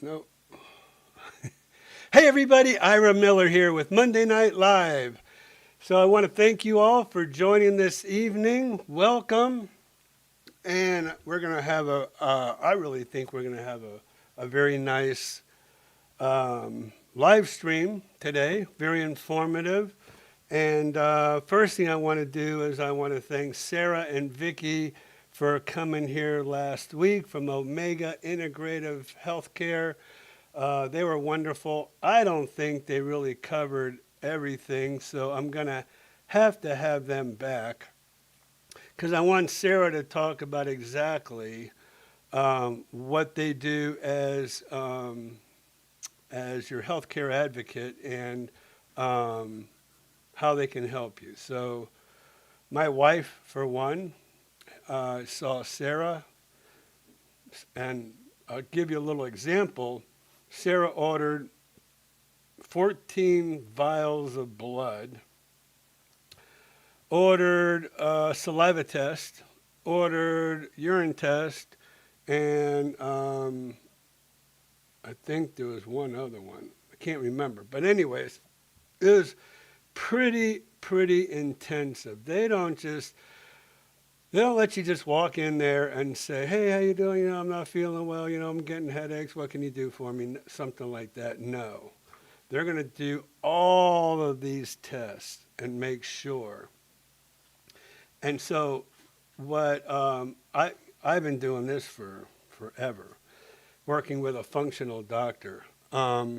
No. Hey everybody, Ira Miller here with Monday Night Live. So I want to thank you all for joining this evening. Welcome. And we're going to have I really think we're going to have a very nice live stream today, very informative. And first thing I want to do is I want to thank Sarah and Vicky for coming here last week from Omega Integrative Healthcare. They were wonderful. I don't think they really covered everything, so I'm going to have them back because I want Sarah to talk about exactly what they do as your healthcare advocate and um, how they can help you. So, my wife, for one, saw Sarah, and I'll give you a little example. Sarah ordered 14 vials of blood, ordered a saliva test, ordered urine test, and I think there was one other one. I can't remember. But anyways, it was pretty intensive. They don't let you just walk in there and say, "Hey, how you doing? I'm not feeling well. I'm getting headaches. What can you do for me?" Something like that. No. They're going to do all of these tests and make sure. And so what I've been doing this for forever, working with a functional doctor. Well,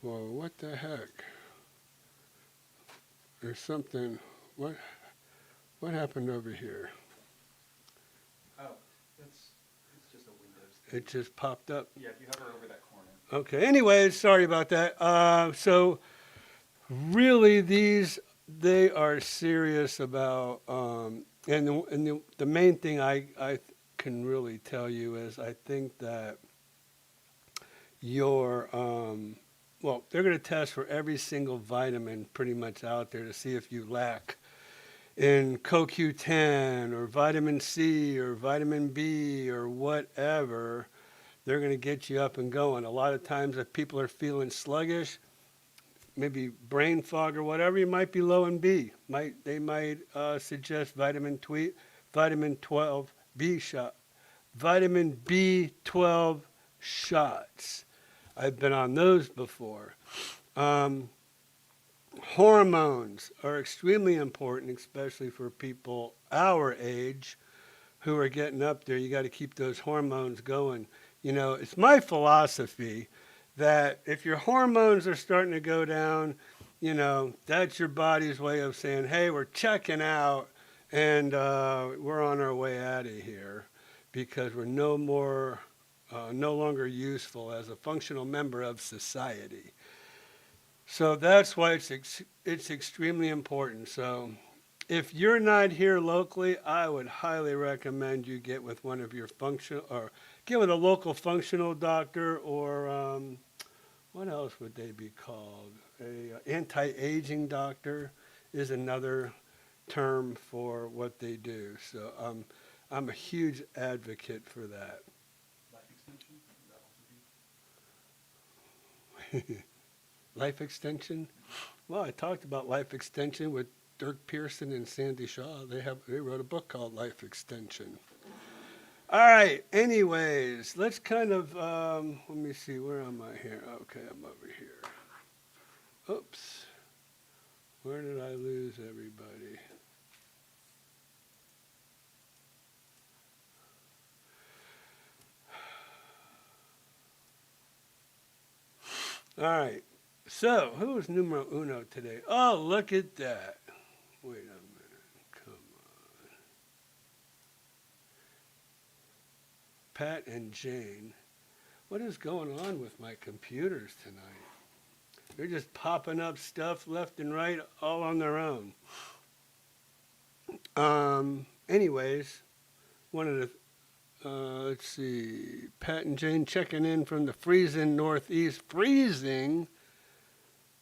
what the heck? There's something. What happened over here? Oh, it's just a Windows thing. It just popped up. Yeah, if you hover over that corner. Okay. Anyways, sorry about that. So really, they are serious about. And the main thing I can really tell you is I think that your well, they're going to test for every single vitamin pretty much out there to see if you lack in CoQ10 or vitamin C or vitamin B or whatever. They're going to get you up and going. A lot of times, if people are feeling sluggish, maybe brain fog or whatever, you might be low in B. They might suggest vitamin 12 B shot, vitamin B12 shots. I've been on those before. Um, Hormones are extremely important, especially for people our age who are getting up there. You got to keep those hormones going. It's my philosophy that if your hormones are starting to go down, that's your body's way of saying, hey, we're checking out and we're on our way out of here because we're no longer useful as a functional member of society. So that's why it's extremely important. So if you're not here locally, I would highly recommend you get with one of your get with a local functional doctor or what else would they be called? A anti-aging doctor is another term for what they do. So I'm a huge advocate for that. Life extension? Would that also be? Life extension? Well, I talked about life extension with Dirk Pearson and Sandy Shaw. They wrote a book called Life Extension. All right. Anyways, let's kind of let me see. Where am I here? Okay, I'm over here. Oops. Where did I lose everybody? All right. So, who is numero uno today? Oh, look at that. Wait a minute. Come on. Pat and Jane. What is going on with my computers tonight? They're just popping up stuff left and right all on their own. Anyways, one of the let's see, Pat and Jane checking in from the freezing Northeast. Freezing?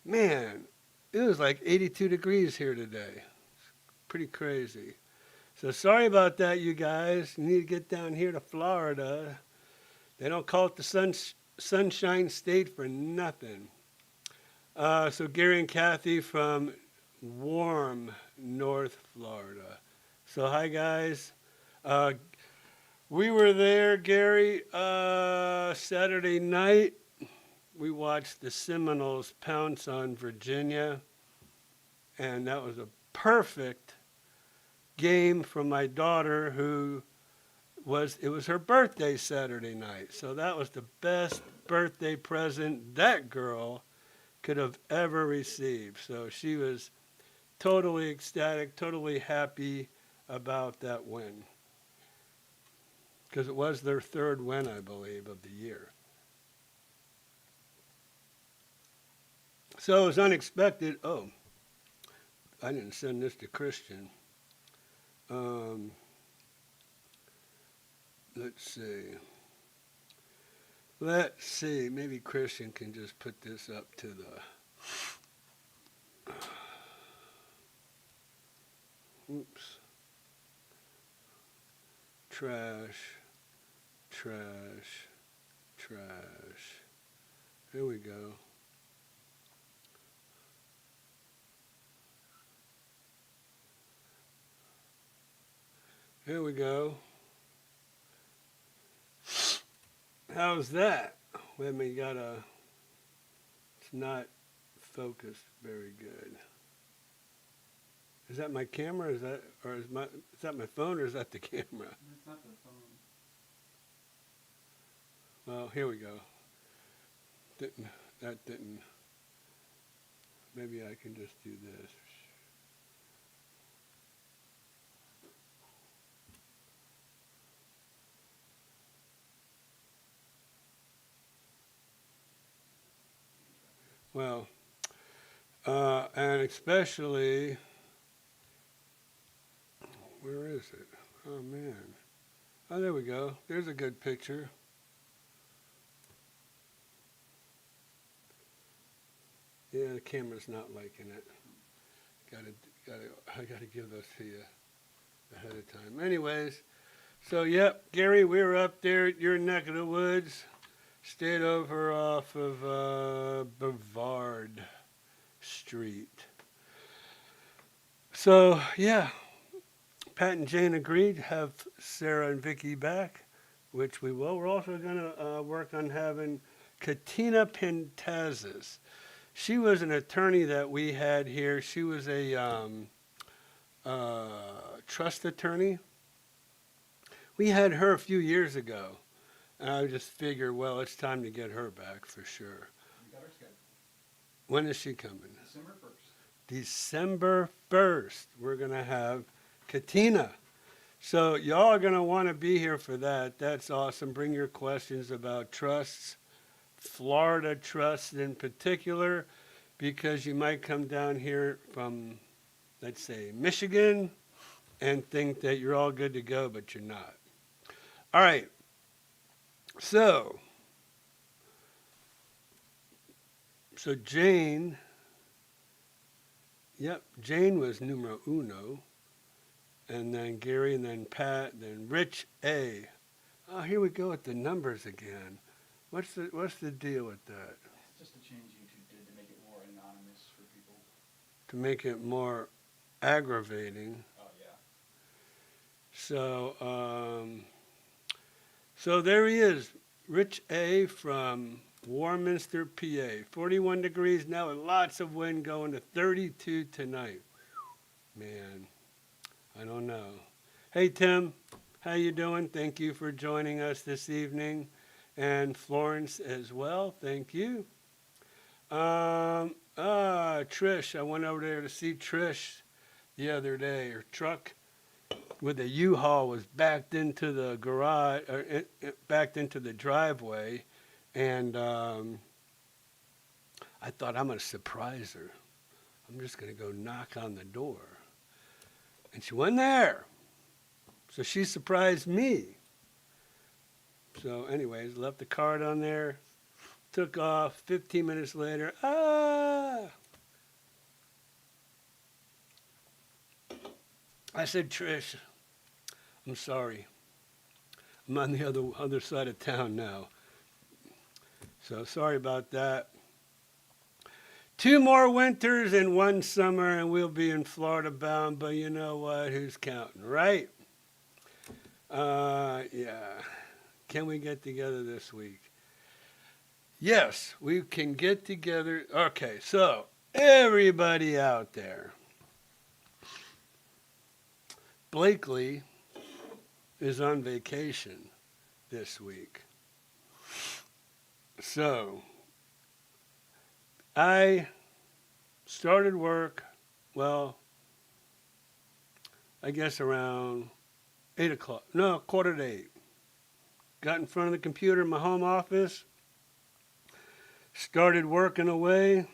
Man, it was like 82 degrees here today. Pretty crazy. So sorry about that, you guys. You need to get down here to Florida. They don't call it the Sunshine State for nothing. So Gary and Kathy from warm North Florida. So hi guys. Uh, we were there, Gary, Saturday night. We watched the Seminoles pounce on Virginia, and that was a perfect game for my daughter it was her birthday Saturday night. So that was the best birthday present that girl could have ever received. So she was totally ecstatic, totally happy about that win. Because it was their third win, I believe, of the year. So it was unexpected. Oh, I didn't send this to Christian. Let's see. Let's see. Maybe Christian can just put this up to the. Oops. Trash. Trash. Trash. Here we go. Here we go. How's that? Wait a minute, it's not focused very good. Is that my camera? Is that my phone or is that the camera? It's not the phone. Well, here we go. That didn't. Maybe I can just do this. Well, and especially, where is it? Oh man. Oh, there we go. There's a good picture. Yeah, the camera's not liking it. I gotta give those to you ahead of time. Anyways, so yep, Gary, we were up there at your neck of the woods. Stayed over off of Brevard Street. So yeah, Pat and Jane agreed to have Sarah and Vicky back, which we will. We're also going to work on having Katina Pentazis. She was an attorney that we had here. She was a trust attorney. We had her a few years ago. And I just figured, well, it's time to get her back for sure. We got her scheduled. When is she coming? December 1st. December 1st, we're going to have Katina. So y'all are going to want to be here for that. That's awesome. Bring your questions about trusts, Florida trusts in particular, because you might come down here from, let's say, Michigan and think that you're all good to go, but you're not. All right. So Jane, yep, Jane was numero uno, and then Gary, and then Pat, then Rich A. Oh, here we go with the numbers again. What's the deal with that? It's just a change YouTube did to make it more anonymous for people. To make it more aggravating. Oh, yeah. So there he is, Rich A. from Warminster, PA. 41 degrees now and lots of wind, going to 32 tonight. Man, I don't know. Hey, Tim, how you doing? Thank you for joining us this evening. And Florence as well, thank you. Trish, I went over there to see Trish the other day. Her truck with a U-Haul was backed into the garage, or backed into the driveway, and I thought, I'm going to surprise her. I'm just going to go knock on the door. And she wasn't there. So she surprised me. So anyways, left the card on there, took off. 15 minutes later, I said, Trish, I'm sorry. I'm on the other side of town now. So sorry about that. 2 more winters and 1 summer, and we'll be in Florida bound. But you know what? Who's counting, right? Yeah. Can we get together this week? Yes, we can get together. Okay, so everybody out there, Blakely is on vacation this week. So I started work, well, I guess around 8 o'clock. No, quarter to 8. Got in front of the computer in my home office, started working away.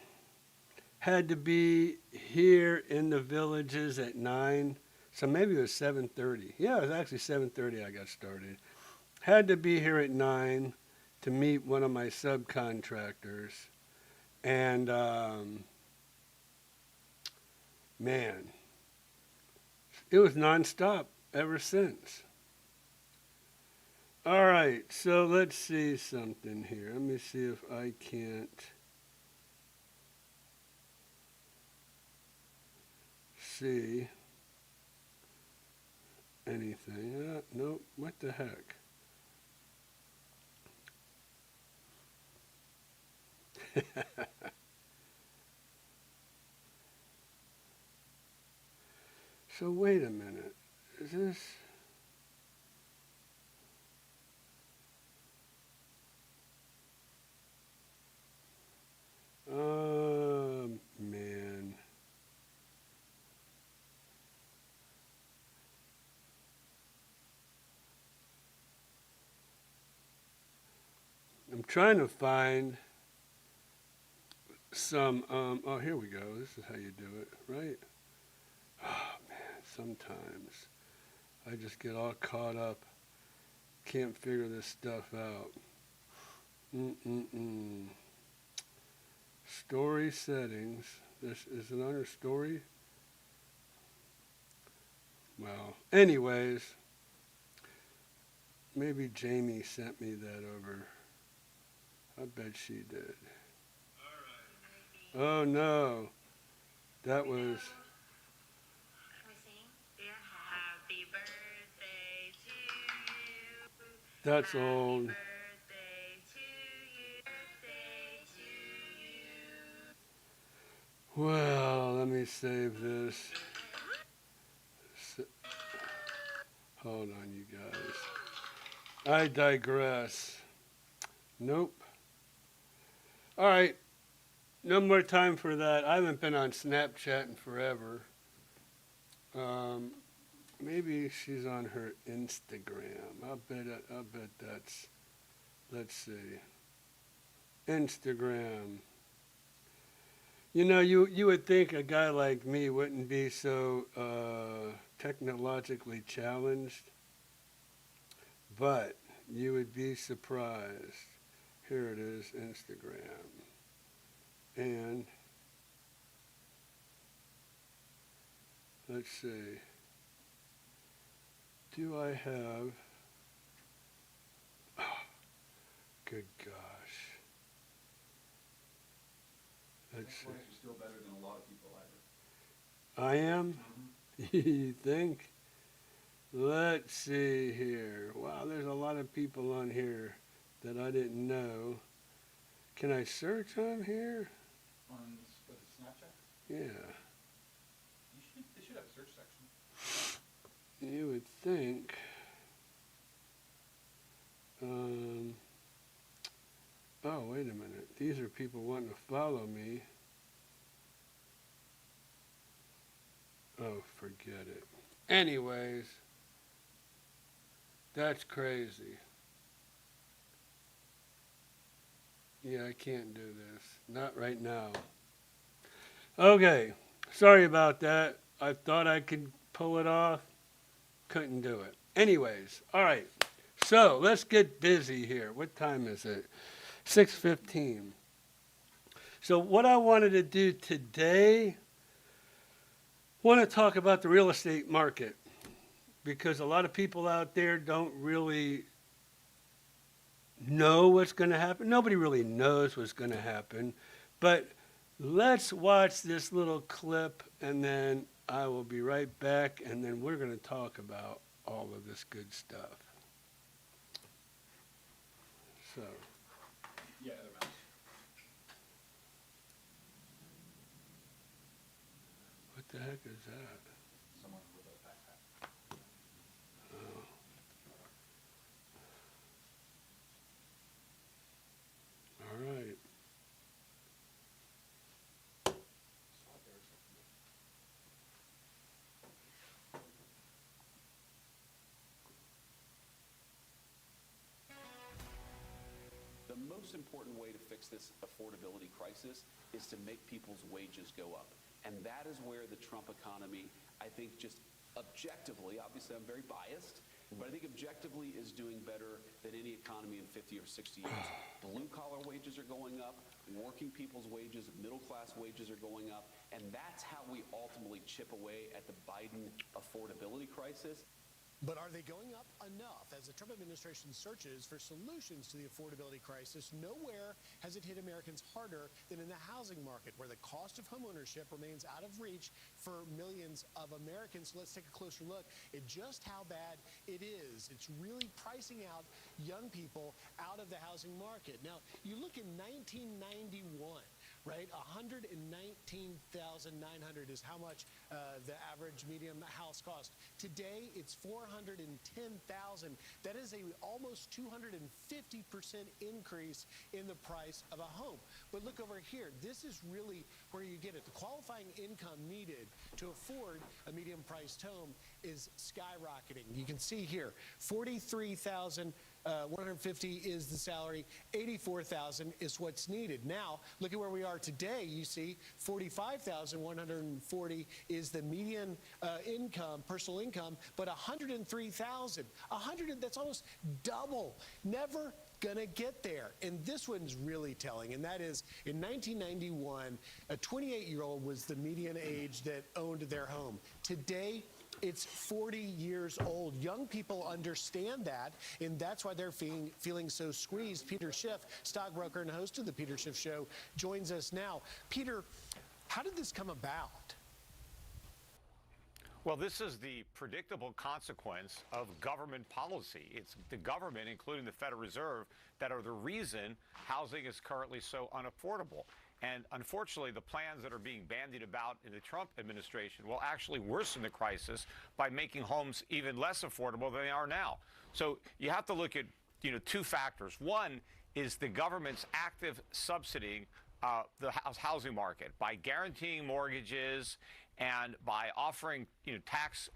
Had to be here in the villages at 9. So maybe it was 7:30. Yeah, it was actually 7:30 I got started. Had to be here at 9 to meet one of my subcontractors. And man, it was nonstop ever since. All right, so let's see something here. Let me see if I can't see anything. Nope, what the heck? So wait a minute. Is this? Man. I'm trying to find some, oh, here we go. This is how you do it, right? Oh, man, sometimes I just get all caught up. Can't figure this stuff out. Mm-mm-mm. Story settings. This is it under story? Well, anyways, maybe Jamie sent me that over. I bet she did. Oh no, that was. That's old. Well, let me save this. Hold on, you guys. I digress. Nope. All right, no more time for that. I haven't been on Snapchat in forever. Maybe she's on her Instagram. I'll bet that's. Let's see. Instagram. You know, you would think a guy like me wouldn't be so technologically challenged, but you would be surprised. Here it is, Instagram. And let's see. Do I have? Oh, good gosh. Let's see. You're still better than a lot of people, Ira. I am? Mm-hmm. You think? Let's see here. Wow, there's a lot of people on here that I didn't know. Can I search on here? On what is Snapchat? Yeah. They should have a search section. You would think. Oh, wait a minute. These are people wanting to follow me. Oh, forget it. Anyways, that's crazy. Yeah, I can't do this. Not right now. Okay, sorry about that. I thought I could pull it off. Couldn't do it. Anyways, all right. So let's get busy here. What time is it? 6:15. So what I wanted to do today, want to talk about the real estate market. because a lot of people out there don't really know what's going to happen. Nobody really knows what's going to happen. But let's watch this little clip, and then I will be right back, and then we're going to talk about all of this good stuff. So, Yeah, other mouse. what the heck is that? Someone with a backpack. Oh. All right. The most important way to fix this affordability crisis is to make people's wages go up. And that is where the Trump economy, I think, just objectively, obviously I'm very biased, but I think objectively is doing better than any economy in 50 or 60 years. Blue-collar wages are going up, working people's wages, middle-class wages are going up, and that's how we ultimately chip away at the Biden affordability crisis. But are they going up enough? As the Trump administration searches for solutions to the affordability crisis, nowhere has it hit Americans harder than in the housing market, where the cost of homeownership remains out of reach for millions of Americans. So let's take a closer look at just how bad it is. It's really pricing out young people out of the housing market. Now, you look in 1991, right? $119,900 is how much the average medium house cost. Today, it's $410,000. That is a almost 250% increase in the price of a home. But look over here. This is really where you get it. The qualifying income needed to afford a medium-priced home is skyrocketing. You can see here, $43,150 is the salary, $84,000 is what's needed. Now, look at where we are today. You see, $45,140 is the median income, personal income, but $103,000. That's almost double. Never gonna get there. And this one's really telling, and that is in 1991, a 28-year-old was the median age that owned their home. Today, it's 40 years old. Young people understand that, and that's why they're feeling so squeezed. Peter Schiff, stockbroker and host of the Peter Schiff Show, joins us now. Peter, how did this come about? Well, this is the predictable consequence of government policy. It's the government, including the Federal Reserve, that are the reason housing is currently so unaffordable. And unfortunately, the plans that are being bandied about in the Trump administration will actually worsen the crisis by making homes even less affordable than they are now. So you have to look at, two factors. One is the government's active subsidying the housing market by guaranteeing mortgages and by offering tax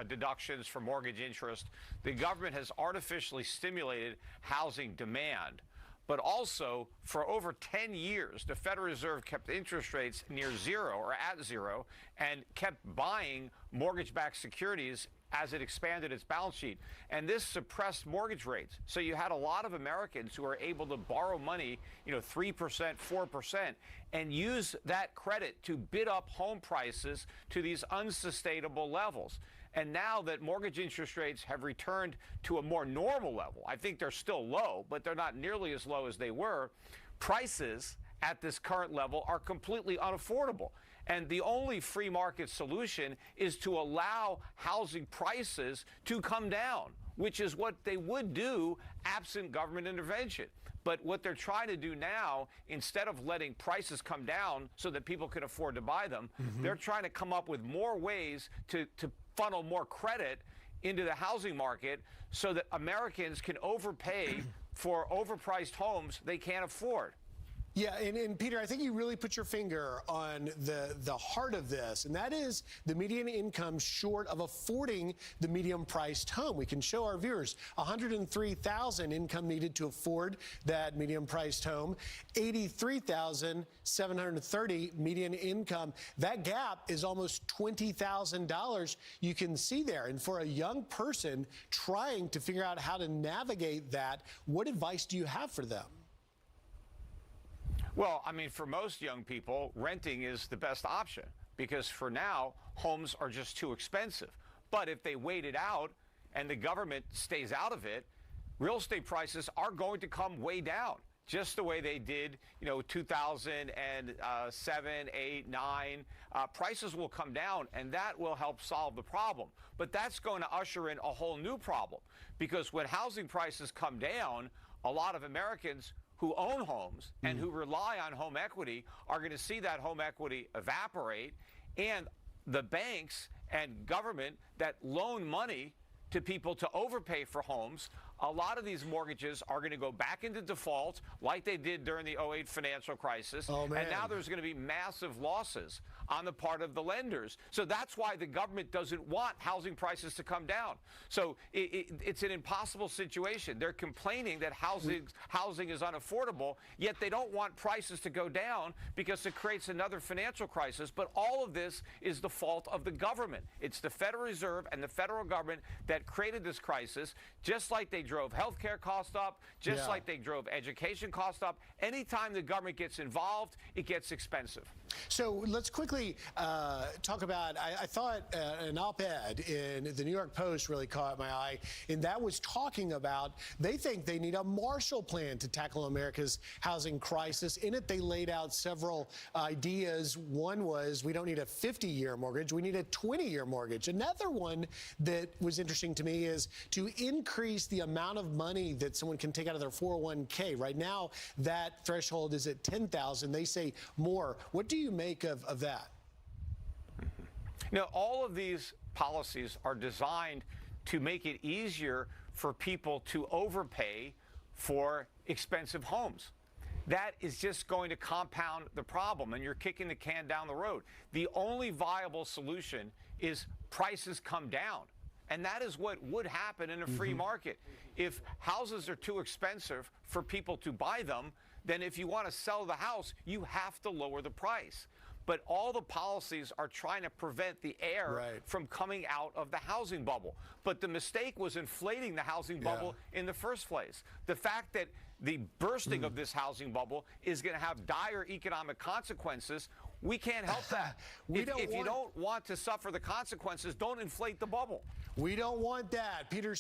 deductions for mortgage interest. The government has artificially stimulated housing demand. But also, for over 10 years, the Federal Reserve kept interest rates near zero or at zero and kept buying mortgage-backed securities as it expanded its balance sheet. And this suppressed mortgage rates. So you had a lot of Americans who are able to borrow money, 3%, 4%, and use that credit to bid up home prices to these unsustainable levels. And now that mortgage interest rates have returned to a more normal level, I think they're still low, but they're not nearly as low as they were, prices at this current level are completely unaffordable. And the only free market solution is to allow housing prices to come down, which is what they would do absent government intervention. But what they're trying to do now, instead of letting prices come down so that people can afford to buy them, they're trying to come up with more ways to funnel more credit into the housing market so that Americans can overpay for overpriced homes they can't afford. Yeah, and Peter, I think you really put your finger on the heart of this, and that is the median income short of affording the medium-priced home. We can show our viewers $103,000 income needed to afford that medium-priced home, $83,730 median income. That gap is almost $20,000 you can see there. And for a young person trying to figure out how to navigate that, what advice do you have for them? Well, I mean, for most young people, renting is the best option because for now, homes are just too expensive. But if they wait it out and the government stays out of it, real estate prices are going to come way down, just the way they did, 2007, 8, 9. Prices will come down, and that will help solve the problem. But that's going to usher in a whole new problem, because when housing prices come down, a lot of Americans who own homes and who rely on home equity are going to see that home equity evaporate, and the banks and government that loan money to people to overpay for homes, a lot of these mortgages are going to go back into default like they did during the '08 financial crisis. Oh, man. And now there's going to be massive losses on the part of the lenders. So that's why the government doesn't want housing prices to come down. So it's an impossible situation. They're complaining that housing is unaffordable, yet they don't want prices to go down because it creates another financial crisis. But all of this is the fault of the government. It's the Federal Reserve and the federal government that created this crisis, just like they drove healthcare costs up, just like they drove education costs up. Anytime the government gets involved, it gets expensive. So let's quickly talk about, I thought an op-ed in the New York Post really caught my eye, and that was talking about they think they need a Marshall Plan to tackle America's housing crisis. In it, they laid out several ideas. One was we don't need a 50-year mortgage, we need a 20-year mortgage. Another one that was interesting to me is to increase the amount of money that someone can take out of their 401k. Right now, that threshold is at $10,000. They say more. What do you make of that? All of these policies are designed to make it easier for people to overpay for expensive homes. That is just going to compound the problem, and you're kicking the can down the road. The only viable solution is prices come down. And that is what would happen in a free market. If houses are too expensive for people to buy them, then if you want to sell the house, you have to lower the price. But all the policies are trying to prevent the air from coming out of the housing bubble. But the mistake was inflating the housing bubble in the first place. The fact that the bursting of this housing bubble is going to have dire economic consequences, we can't help that. If you don't want to suffer the consequences, don't inflate the bubble. We don't want that. Peter.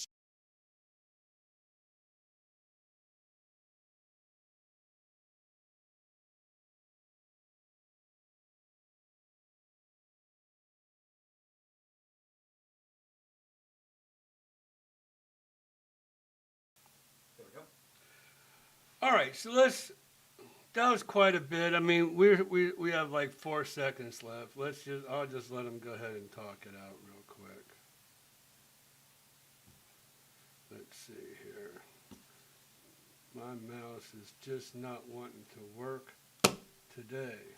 There we go. All right, so that was quite a bit. I mean, we have like 4 seconds left. I'll just let them go ahead and talk it out real quick. Let's see here. My mouse is just not wanting to work today.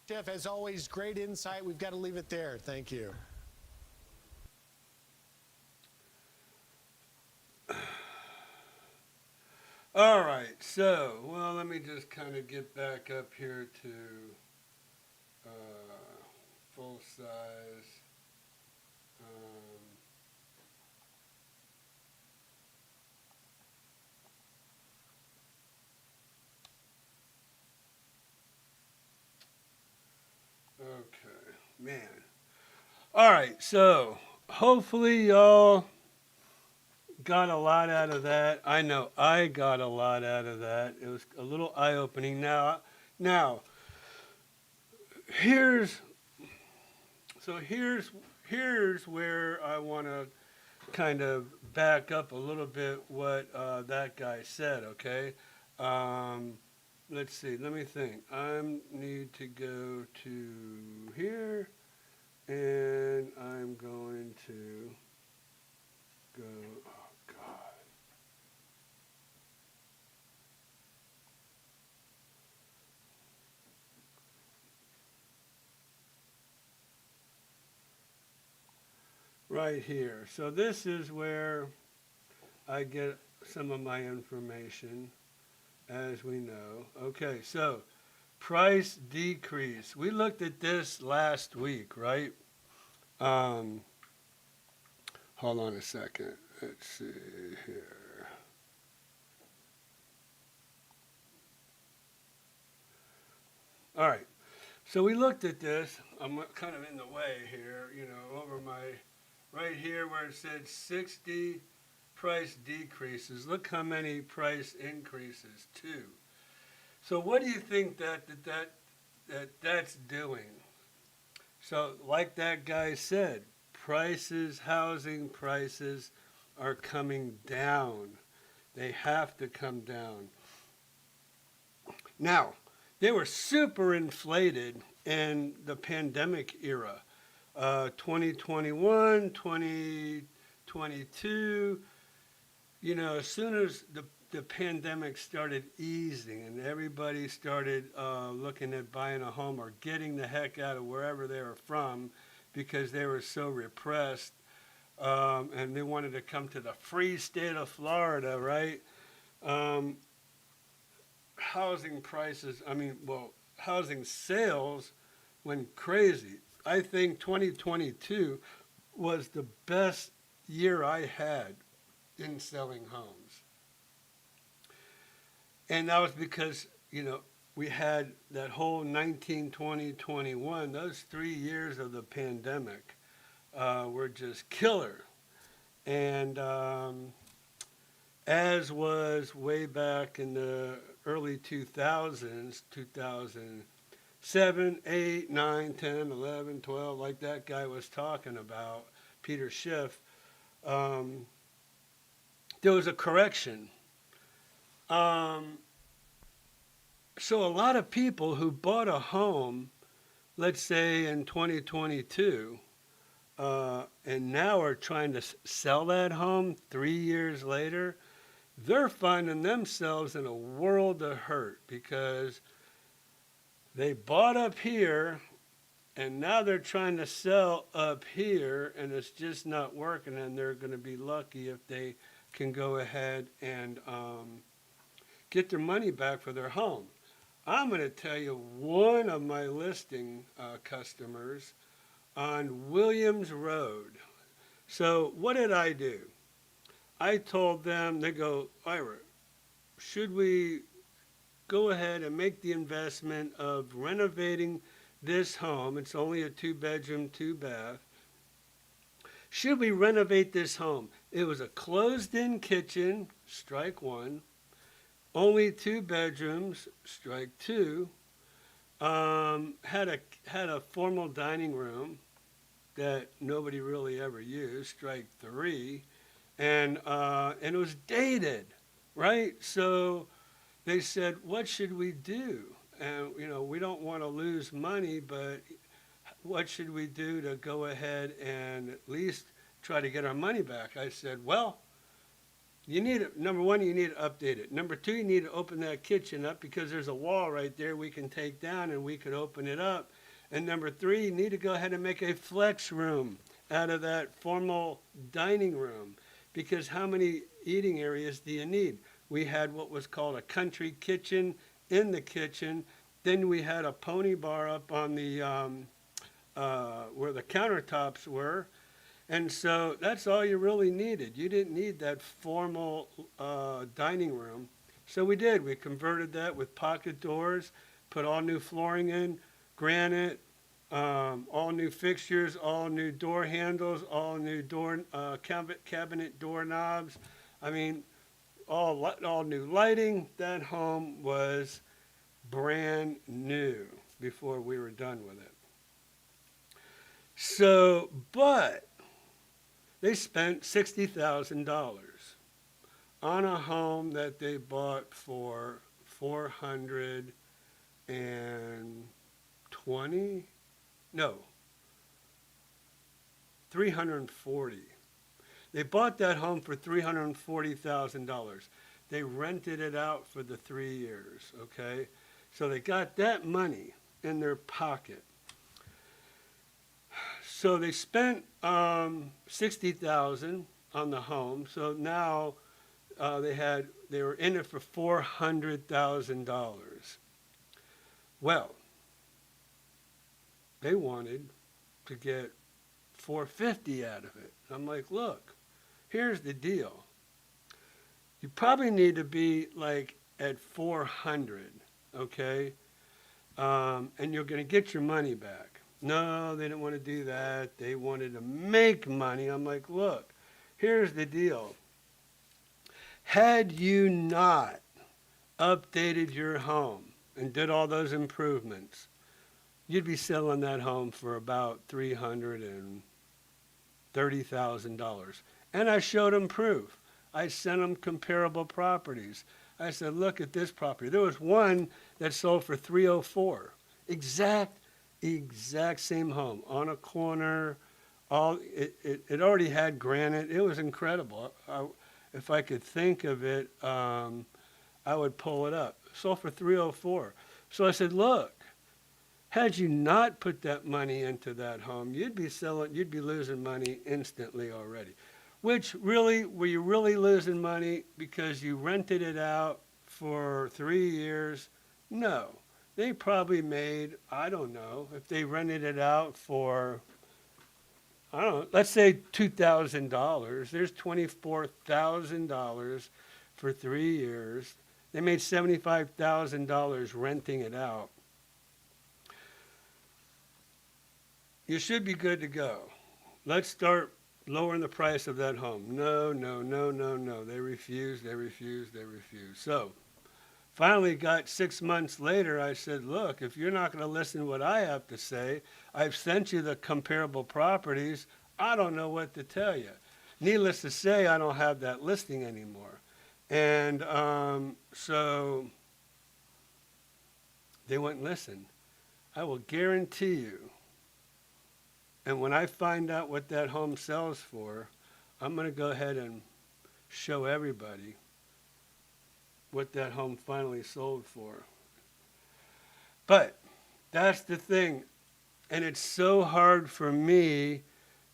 Jeff, as always, great insight. We've got to leave it there. Thank you. All right, so, well, let me just kind of get back up here to full size. Okay, man. All right, so hopefully y'all got a lot out of that. I know I got a lot out of that. It was a little eye-opening. Now, here's where I want to kind of back up a little bit what that guy said, okay? Let's see, let me think. I need to go to here, and I'm going to go, oh God. Right here. So this is where I get some of my information, as we know. Okay, so price decrease. We looked at this last week, right? Hold on a second. Let's see here. All right. So we looked at this. I'm kind of in the way here, over right here where it said 60 price decreases. Look how many price increases, 2. So what do you think that's doing? So like that guy said, housing prices are coming down. They have to come down. Now, they were super inflated in the pandemic era. 2021, 2022, as soon as the pandemic started easing and everybody started looking at buying a home or getting the heck out of wherever they were from because they were so repressed, and they wanted to come to the free state of Florida, right? Housing prices, housing sales went crazy. I think 2022 was the best year I had in selling homes. And that was because, we had that whole 19, 20, 21, those 3 years of the pandemic were just killer. And as was way back in the early 2000s, 2007, 8, 9, 10, 11, 12, like that guy was talking about, Peter Schiff, there was a correction. So a lot of people who bought a home, let's say in 2022, and now are trying to sell that home 3 years later, they're finding themselves in a world of hurt because they bought up here and now they're trying to sell up here and it's just not working, and they're going to be lucky if they can go ahead and get their money back for their home. I'm going to tell you one of my listing customers on Williams Road. So what did I do? I told them, they go, Ira, should we go ahead and make the investment of renovating this home? It's only a 2-bedroom, 2-bath. Should we renovate this home? It was a closed-in kitchen, strike 1. Only 2 bedrooms, strike 2. Had a formal dining room that nobody really ever used, strike 3. And it was dated, right? So they said, what should we do? And, we don't want to lose money, but what should we do to go ahead and at least try to get our money back? I said, well, number 1, you need to update it. Number 2, you need to open that kitchen up because there's a wall right there we can take down and we could open it up. And number 3, you need to go ahead and make a flex room out of that formal dining room, because how many eating areas do you need? We had what was called a country kitchen in the kitchen. Then we had a pony bar up on the where the countertops were. And so that's all you really needed. You didn't need that formal dining room. So we did. We converted that with pocket doors, put all new flooring in, granite, all new fixtures, all new door handles, all new door cabinet doorknobs. All new lighting. That home was brand new before we were done with it. So, but they spent $60,000 on a home that they bought for $340,000. They bought that home for $340,000. They rented it out for the 3 years, okay? So they got that money in their pocket. So they spent $60,000 on the home. So now they were in it for $400,000. Well, they wanted to get $450,000 out of it. I'm like, look, here's the deal. You probably need to be like at $400,000, okay? and you're going to get your money back. No, they didn't want to do that. They wanted to make money. I'm like, look, here's the deal. Had you not updated your home and did all those improvements, you'd be selling that home for about $330,000. And I showed them proof. I sent them comparable properties. I said, look at this property. There was one that sold for 304. Exact same home on a corner. It already had granite. It was incredible. If I could think of it, I would pull it up. Sold for 304. So I said, look, had you not put that money into that home, you'd be losing money instantly already. Which really, were you really losing money because you rented it out for 3 years? No. They probably made, I don't know, if they rented it out for, I don't know, let's say $2,000. There's $24,000 for 3 years. They made $75,000 renting it out. You should be good to go. Let's start lowering the price of that home. No. They refused. So finally got 6 months later, I said, look, if you're not going to listen to what I have to say, I've sent you the comparable properties. I don't know what to tell you. Needless to say, I don't have that listing anymore. And so they wouldn't listen. I will guarantee you, and when I find out what that home sells for, I'm going to go ahead and show everybody what that home finally sold for. But that's the thing. And it's so hard for me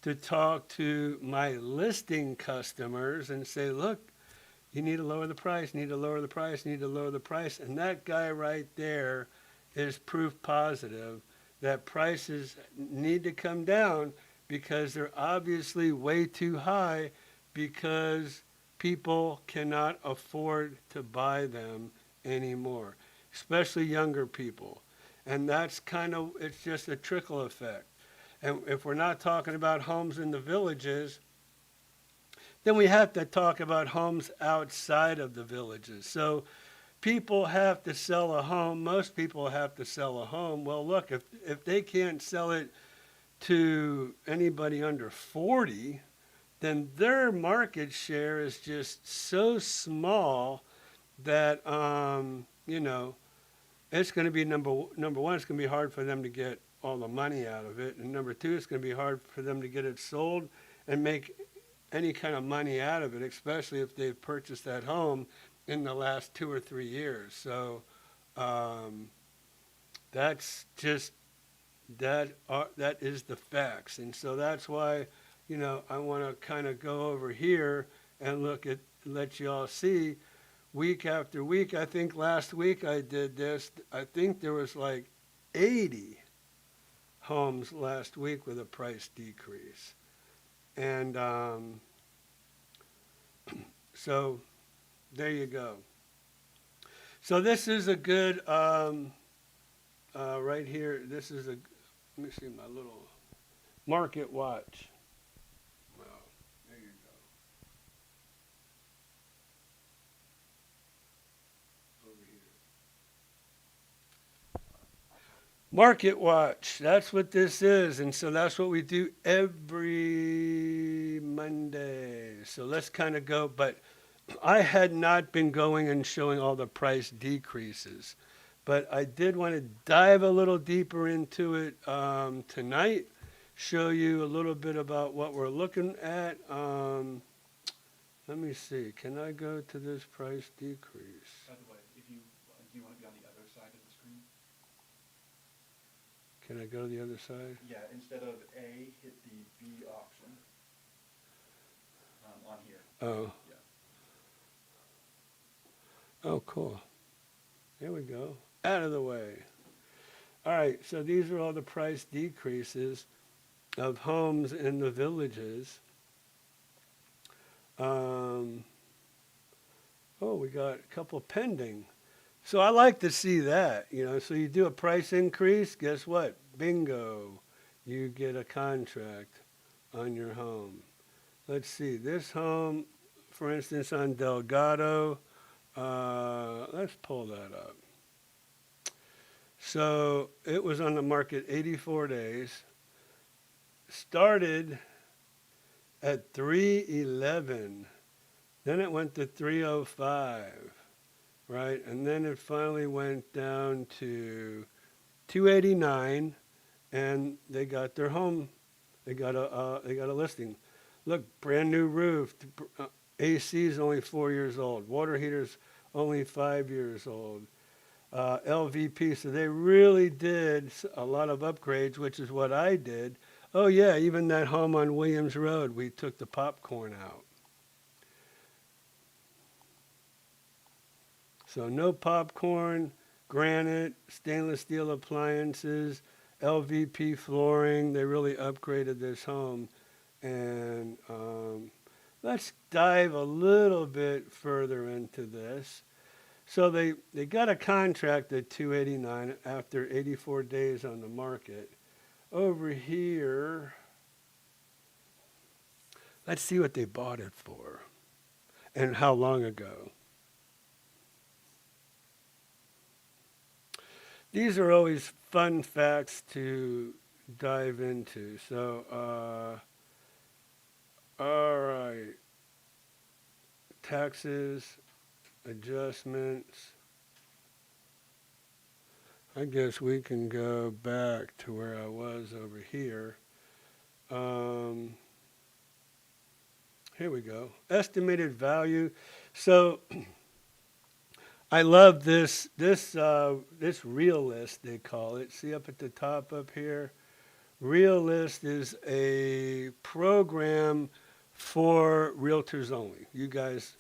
to talk to my listing customers and say, look, you need to lower the price, need to lower the price, need to lower the price. And that guy right there is proof positive that prices need to come down because they're obviously way too high because people cannot afford to buy them anymore, especially younger people. And that's it's just a trickle effect. And if we're not talking about homes in the villages, then we have to talk about homes outside of the villages. So people have to sell a home. Most people have to sell a home. Well, look, if they can't sell it to anybody under 40, then their market share is just so small that, it's going to be number one, it's going to be hard for them to get all the money out of it. And number two, it's going to be hard for them to get it sold and make any kind of money out of it, especially if they've purchased that home in the last 2 or 3 years. So that's just, that is the facts. And so that's why, I want to kind of go over here and let you all see week after week. I think last week I did this. I think there was like 80 homes last week with a price decrease. And so there you go. So this is a good, right here, this is let me see my little market watch. Well, there you go. Over here. Market watch, that's what this is. And so that's what we do every Monday. So let's kind of go, but I had not been going and showing all the price decreases, but I did want to dive a little deeper into it tonight, show you a little bit about what we're looking at. Let me see, can I go to this price decrease? By the way, do you want to be on the other side of the screen? Can I go to the other side? Yeah, instead of A, hit the B option on here. Oh. Yeah. Oh, cool. There we go. Out of the way. All right, so these are all the price decreases of homes in the villages. Oh, we got a couple pending. So I like to see that, so you do a price increase, guess what? Bingo, you get a contract on your home. Let's see, this home, for instance, on Delgado, let's pull that up. So it was on the market 84 days, started at 311, then it went to 305, right? And then it finally went down to 289, and they got their home. They got a listing. Look, brand new roof. AC is only 4 years old. Water heater's only 5 years old. LVP, so they really did a lot of upgrades, which is what I did. Oh yeah, even that home on Williams Road, we took the popcorn out. So no popcorn, granite, stainless steel appliances, LVP flooring. They really upgraded this home. And let's dive a little bit further into this. So they got a contract at 289 after 84 days on the market. Over here, let's see what they bought it for and how long ago. These are always fun facts to dive into. So, all right, taxes, adjustments. I guess we can go back to where I was over here. Here we go. Estimated value. So I love this Realist, they call it. See up at the top up here? Realist is a program for realtors only. You guys,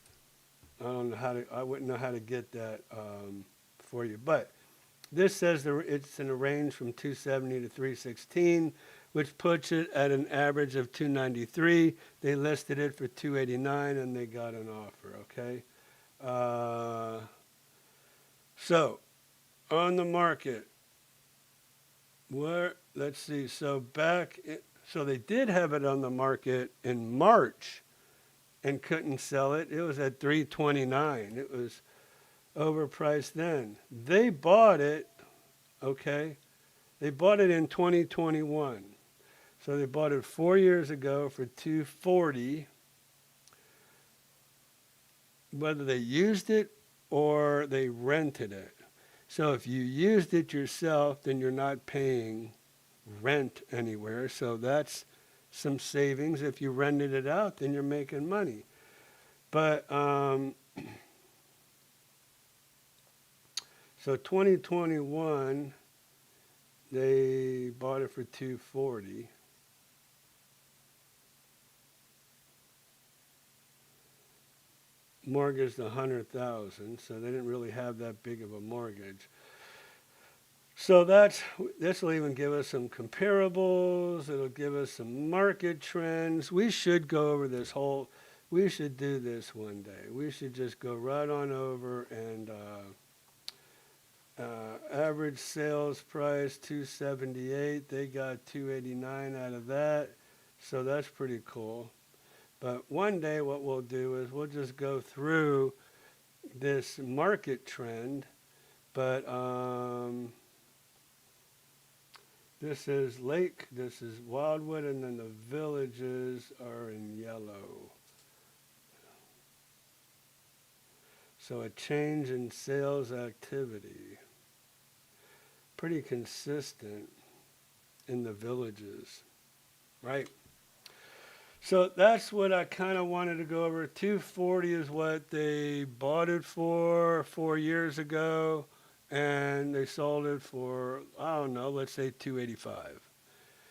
I wouldn't know how to get that for you. But this says it's in a range from 270 to 316, which puts it at an average of 293. They listed it for 289 and they got an offer, okay? So, on the market, let's see, so they did have it on the market in March and couldn't sell it. It was at 329. It was overpriced then. They bought it, okay? They bought it in 2021. So they bought it 4 years ago for 240. Whether they used it or they rented it. So if you used it yourself, then you're not paying rent anywhere. So that's some savings. If you rented it out, then you're making money. But so 2021, they bought it for 240. Mortgaged $100,000, so they didn't really have that big of a mortgage. So this will even give us some comparables. It'll give us some market trends. We should go over we should do this one day. We should just go right on over and average sales price 278. They got 289 out of that, so that's pretty cool. But one day what we'll do is we'll just go through this market trend. But this is Lake, this is Wildwood, and then the villages are in yellow. So a change in sales activity. Pretty consistent in the villages, right? So that's what I kind of wanted to go over. 240 is what they bought it for 4 years ago, and they sold it for, I don't know, let's say 285.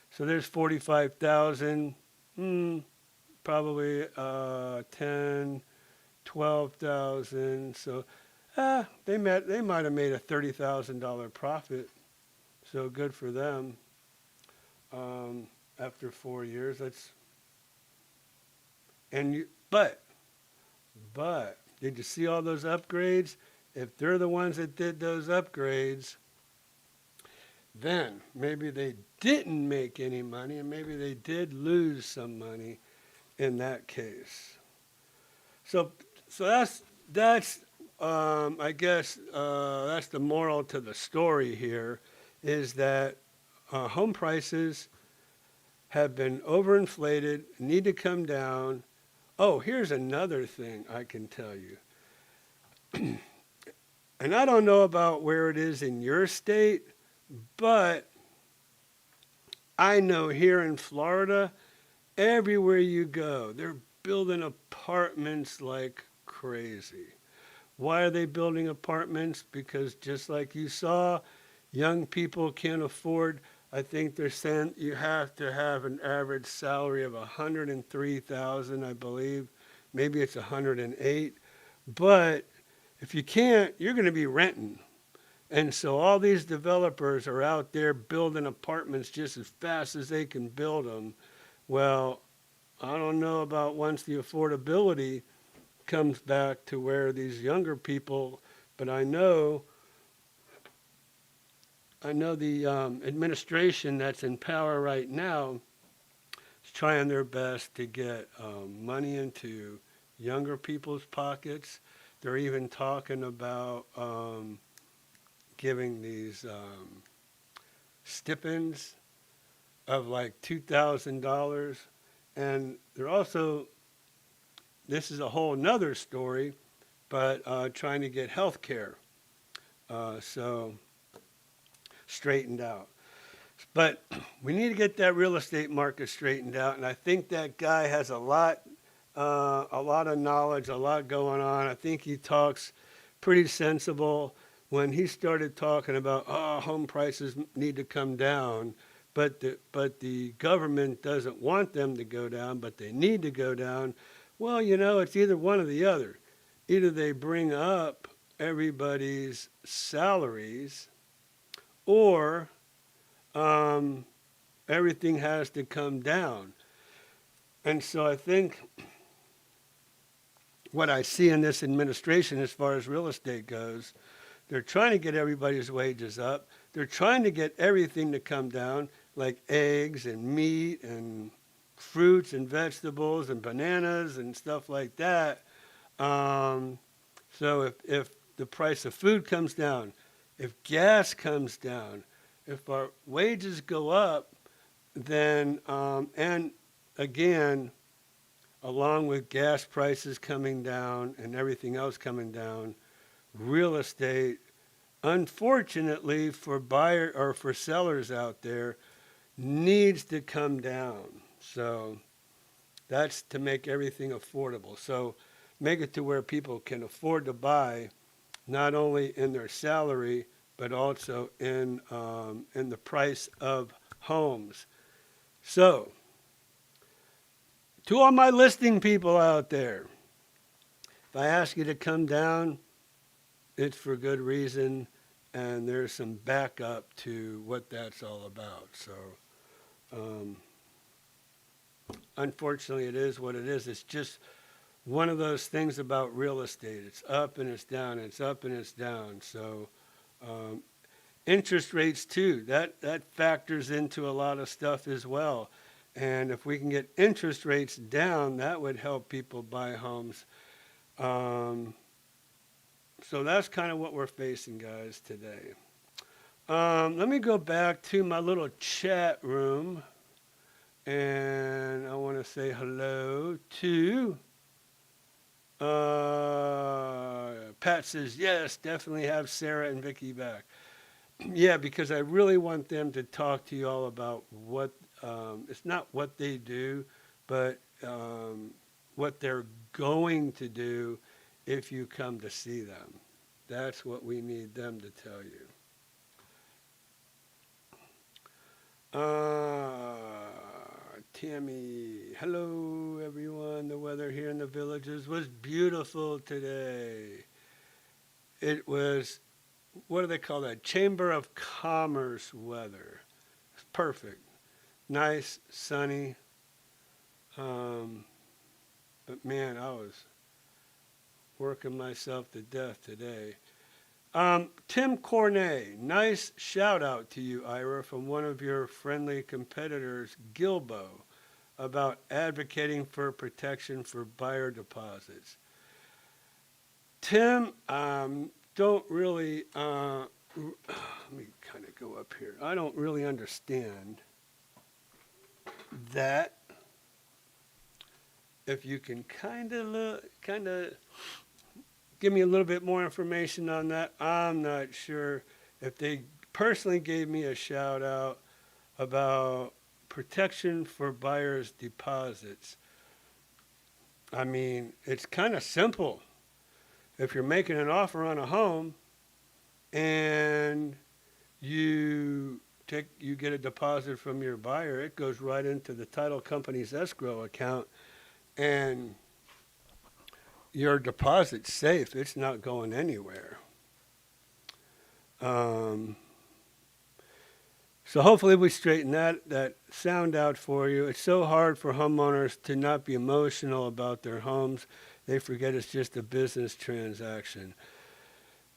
So there's 45,000, probably 10, 12,000. So they might have made a $30,000 profit. So good for them. After 4 years, but did you see all those upgrades? if they're the ones that did those upgrades, then maybe they didn't make any money and maybe they did lose some money in that case. So that's I guess that's the moral to the story here, is that home prices have been overinflated, need to come down. Oh, here's another thing I can tell you. And I don't know about where it is in your state, but I know here in Florida, everywhere you go, they're building apartments like crazy. Why are they building apartments? Because just like you saw, young people can't afford. I think they're saying you have to have an average salary of 103,000, I believe. Maybe it's 108. But if you can't, you're going to be renting. And so all these developers are out there building apartments just as fast as they can build them. Well, I don't know about once the affordability comes back to where these younger people, but I know the administration that's in power right now is trying their best to get money into younger people's pockets. They're even talking about giving these stipends of like $2,000. And they're also, this is a whole nother story, but trying to get health care so straightened out. But we need to get that real estate market straightened out, and I think that guy has a lot of knowledge, a lot going on. I think he talks pretty sensible. When he started talking about, home prices need to come down, but the government doesn't want them to go down, but they need to go down. Well, it's either one or the other. Either they bring up everybody's salaries, or everything has to come down. And so I think what I see in this administration as far as real estate goes, they're trying to get everybody's wages up. They're trying to get everything to come down, like eggs and meat and fruits and vegetables and bananas and stuff like that. So if the price of food comes down, if gas comes down, if our wages go up, then, and again, along with gas prices coming down and everything else coming down, real estate, unfortunately for buyer or for sellers out there, needs to come down. So that's to make everything affordable. So make it to where people can afford to buy, not only in their salary, but also in the price of homes. So, to all my listing people out there, if I ask you to come down, it's for good reason, and there's some backup to what that's all about. So, unfortunately, it is what it is. It's just one of those things about real estate. It's up and it's down, and it's up and it's down. So, interest rates too, that factors into a lot of stuff as well. And if we can get interest rates down, that would help people buy homes. So that's kind of what we're facing, guys, today. Let me go back to my little chat room, and I want to say hello to Pat says, yes, definitely have Sarah and Vicky back. Yeah, because I really want them to talk to you all about what, it's not what they do, but what they're going to do if you come to see them. That's what we need them to tell you. Tammy, hello everyone. The weather here in the villages was beautiful today. It was, what do they call that? Chamber of Commerce weather. It's perfect. Nice, sunny. But man, I was working myself to death today. Tim Cornet, nice shout out to you, Ira, from one of your friendly competitors, Gilbo, about advocating for protection for buyer deposits. Tim, don't really, let me kind of go up here. I don't really understand that. If you can kind of give me a little bit more information on that. I'm not sure if they personally gave me a shout out about protection for buyers' deposits. I mean, it's kind of simple. If you're making an offer on a home and you get a deposit from your buyer, it goes right into the title company's escrow account, and your deposit's safe. It's not going anywhere. So hopefully we straighten that sound out for you. It's so hard for homeowners to not be emotional about their homes. They forget it's just a business transaction.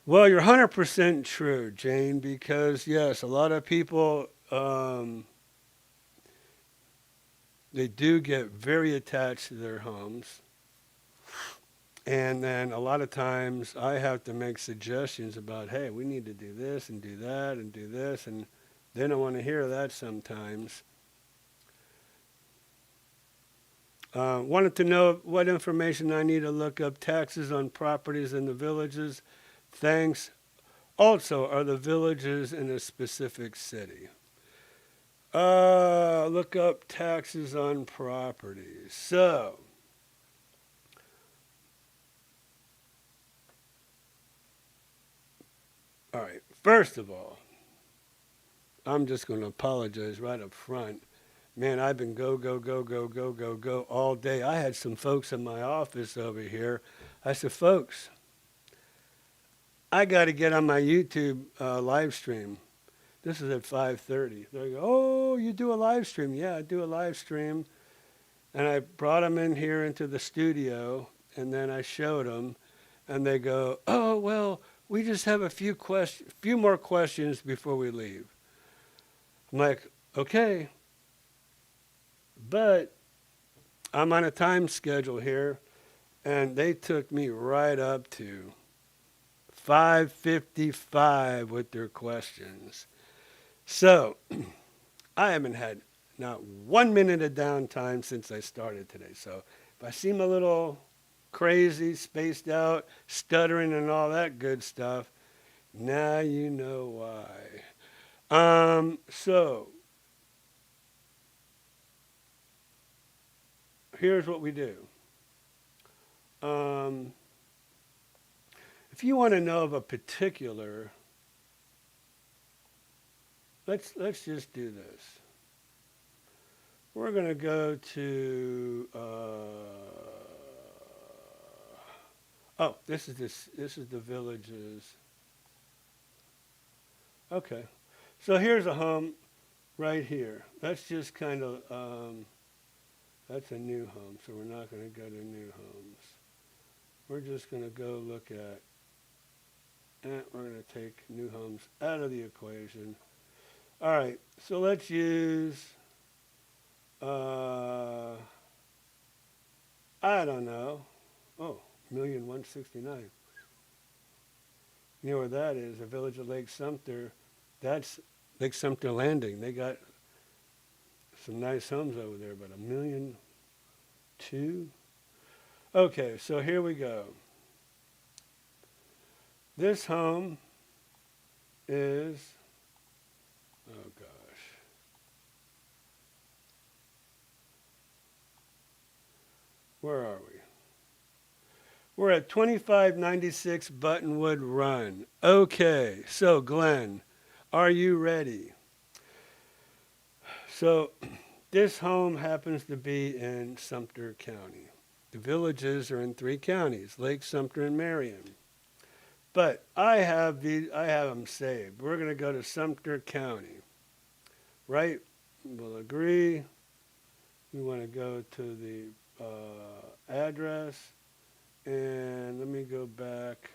Well, you're 100% true, Jane, because yes, a lot of people, they do get very attached to their homes. And then a lot of times I have to make suggestions about, hey, we need to do this and do that and do this. And they don't want to hear that sometimes. Wanted to know what information I need to look up. Taxes on properties in the villages. Thanks. Also, are the villages in a specific city? Look up taxes on properties. So, all right, first of all, I'm just going to apologize right up front. Man, I've been go all day. I had some folks in my office over here. I said, folks, I got to get on my YouTube live stream. This is at 5:30. They go, oh, you do a live stream? Yeah, I do a live stream. And I brought them in here into the studio, and then I showed them, and they go, oh, well, we just have a few more questions before we leave. I'm like, okay, but I'm on a time schedule here, and they took me right up to 5:55 with their questions. So I haven't had not 1 minute of downtime since I started today. So if I seem a little crazy, spaced out, stuttering and all that good stuff, now you know why. So here's what we do. If you want to know of a particular, let's just do this. We're going to go to this is the villages. Okay. So here's a home right here. That's just kind of, that's a new home, so we're not going to go to new homes. We're just going to go look at, and we're going to take new homes out of the equation. All right, so let's use, I don't know, 1,169,000. You know where that is, the village of Lake Sumter. That's Lake Sumter Landing. They got some nice homes over there, but 1.2 million. Okay, so here we go. This home is, oh gosh. Where are we? We're at 2596 Buttonwood Run. Okay, so Glenn, are you ready? So this home happens to be in Sumter County. The villages are in 3 counties, Lake Sumter and Marion. But I have them saved. We're going to go to Sumter County, right? We'll agree. We want to go to the address. And let me go back.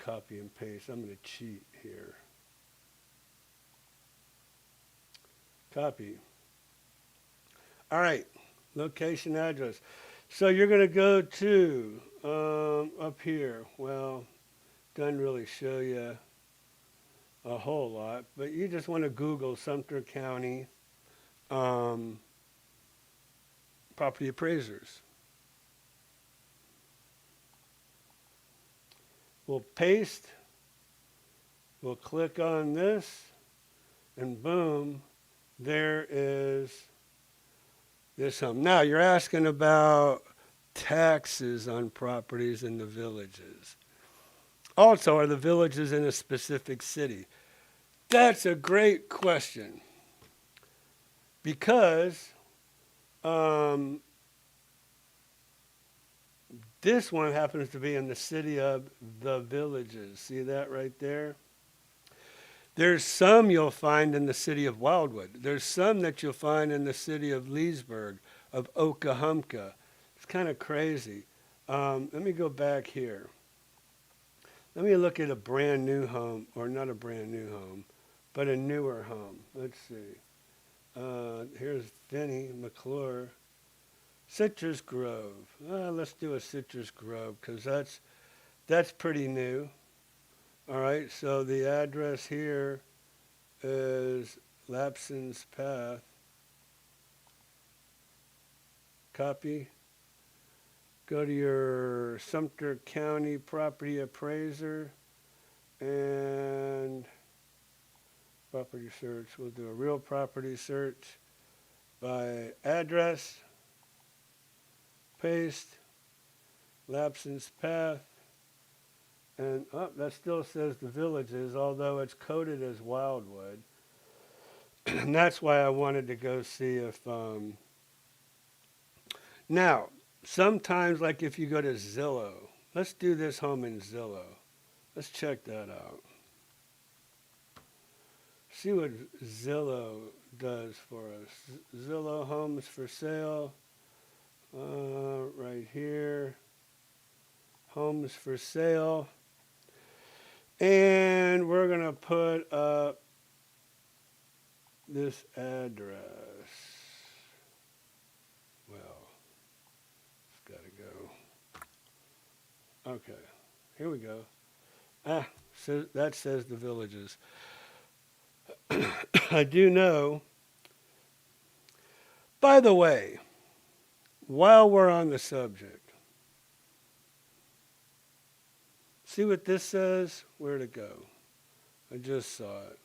copy and paste. I'm going to cheat here. Copy. All right, location address. So you're going to go to up here. Well, doesn't really show you a whole lot, but you just want to Google Sumter County property appraisers. We'll paste, we'll click on this, and boom, there is this home. Now, you're asking about taxes on properties in the villages. Also, are the villages in a specific city? That's a great question, because this one happens to be in the city of the villages. See that right there? There's some you'll find in the city of Wildwood. There's some that you'll find in the city of Leesburg, of Okahumpka. It's kind of crazy. Let me go back here. Let me look at a brand new home, or not a brand new home, but a newer home. Let's see. Here's Vinnie McClure. Citrus Grove. Let's do a Citrus Grove, because that's pretty new. All right, so the address here is Lapson's Path. Copy. Go to your Sumter County property appraiser and property search. We'll do a real property search by address. Paste. Lapson's Path. And that still says the villages, although it's coded as Wildwood. And that's why I wanted to go see if... Now, sometimes, like if you go to Zillow, let's do this home in Zillow. Let's check that out. See what Zillow does for us. Zillow homes for sale. Right here. Homes for sale. And we're going to put up this address. Well, it's got to go. Okay, here we go. That says the villages. I do know. By the way, while we're on the subject, see what this says? Where'd it go? I just saw it.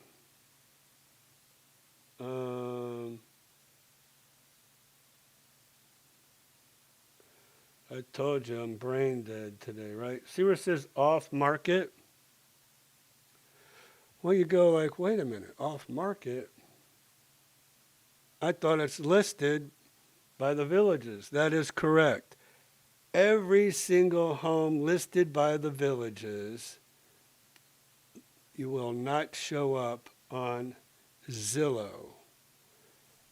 I told you I'm brain dead today, right? See where it says off market? Well, you go like, wait a minute, off market? I thought it's listed by the villages. That is correct. Every single home listed by the villages, you will not show up on Zillow.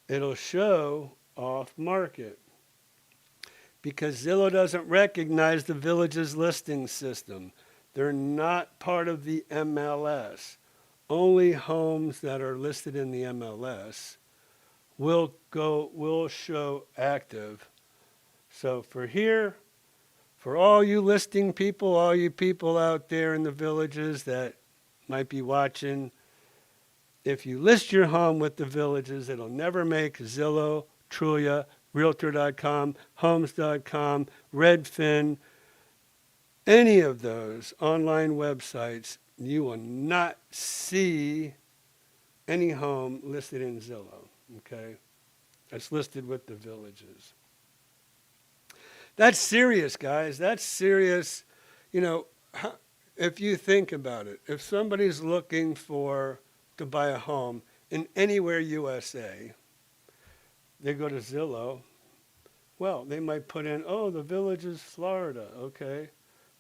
It'll show off market because Zillow doesn't recognize the villages listing system. They're not part of the MLS. Only homes that are listed in the MLS will show active. So for here, for all you listing people, all you people out there in the villages that might be watching, if you list your home with the villages, it'll never make Zillow, Trulia, Realtor.com, Homes.com, Redfin, any of those online websites. You will not see any home listed in Zillow, okay? That's listed with the villages. That's serious, guys. That's serious. You know, if you think about it, if somebody's looking to buy a home in anywhere USA, they go to Zillow. Well, they might put in, oh, the Villages, Florida. Okay.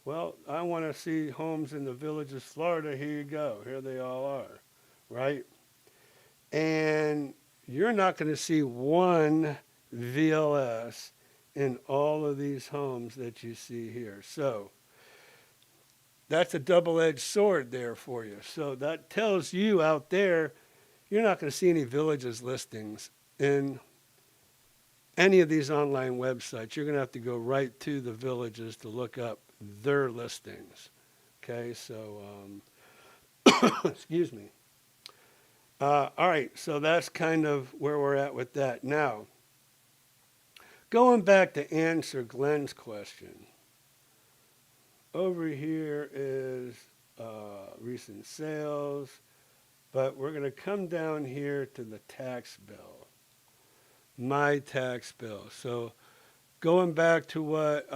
Well, I want to see homes in the Villages, Florida. Here you go. Here they all are, right? And you're not going to see one VLS in all of these homes that you see here. So that's a double-edged sword there for you. So that tells you out there, you're not going to see any villages listings in any of these online websites. You're going to have to go right to the villages to look up their listings. Okay, so, excuse me. All right, so that's kind of where we're at with that. Now, going back to answer Glenn's question. Over here is recent sales, but we're going to come down here to the tax bill, my tax bill. So going back to what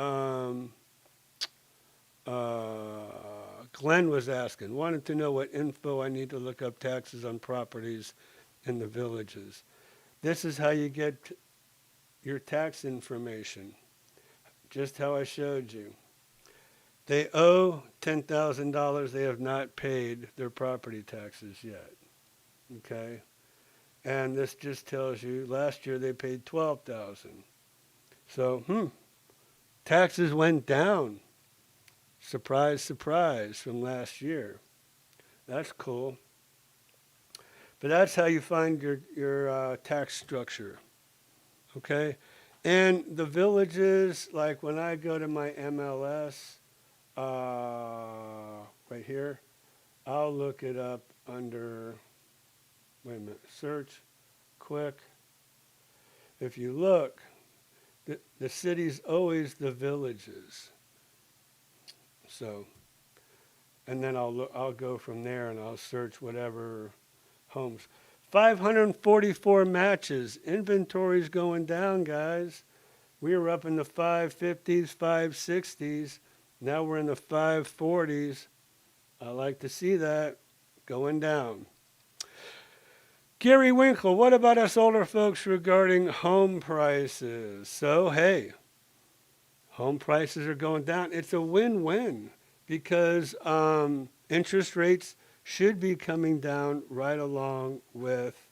Glenn was asking, wanted to know what info I need to look up taxes on properties in the villages. This is how you get your tax information, just how I showed you. They owe $10,000. They have not paid their property taxes yet. Okay? And this just tells you last year they paid $12,000. So, taxes went down. Surprise, surprise from last year. That's cool. But that's how you find your tax structure. Okay? And the villages, like when I go to my MLS, right here, I'll look it up under, wait a minute, search, quick. If you look, the city's always the villages. So, and then I'll go from there and I'll search whatever homes. 544 matches. Inventory's going down, guys. We were up in the 550s, 560s. Now we're in the 540s. I like to see that going down. Gary Winkle, what about us older folks regarding home prices? So, hey, home prices are going down. It's a win-win because interest rates should be coming down right along with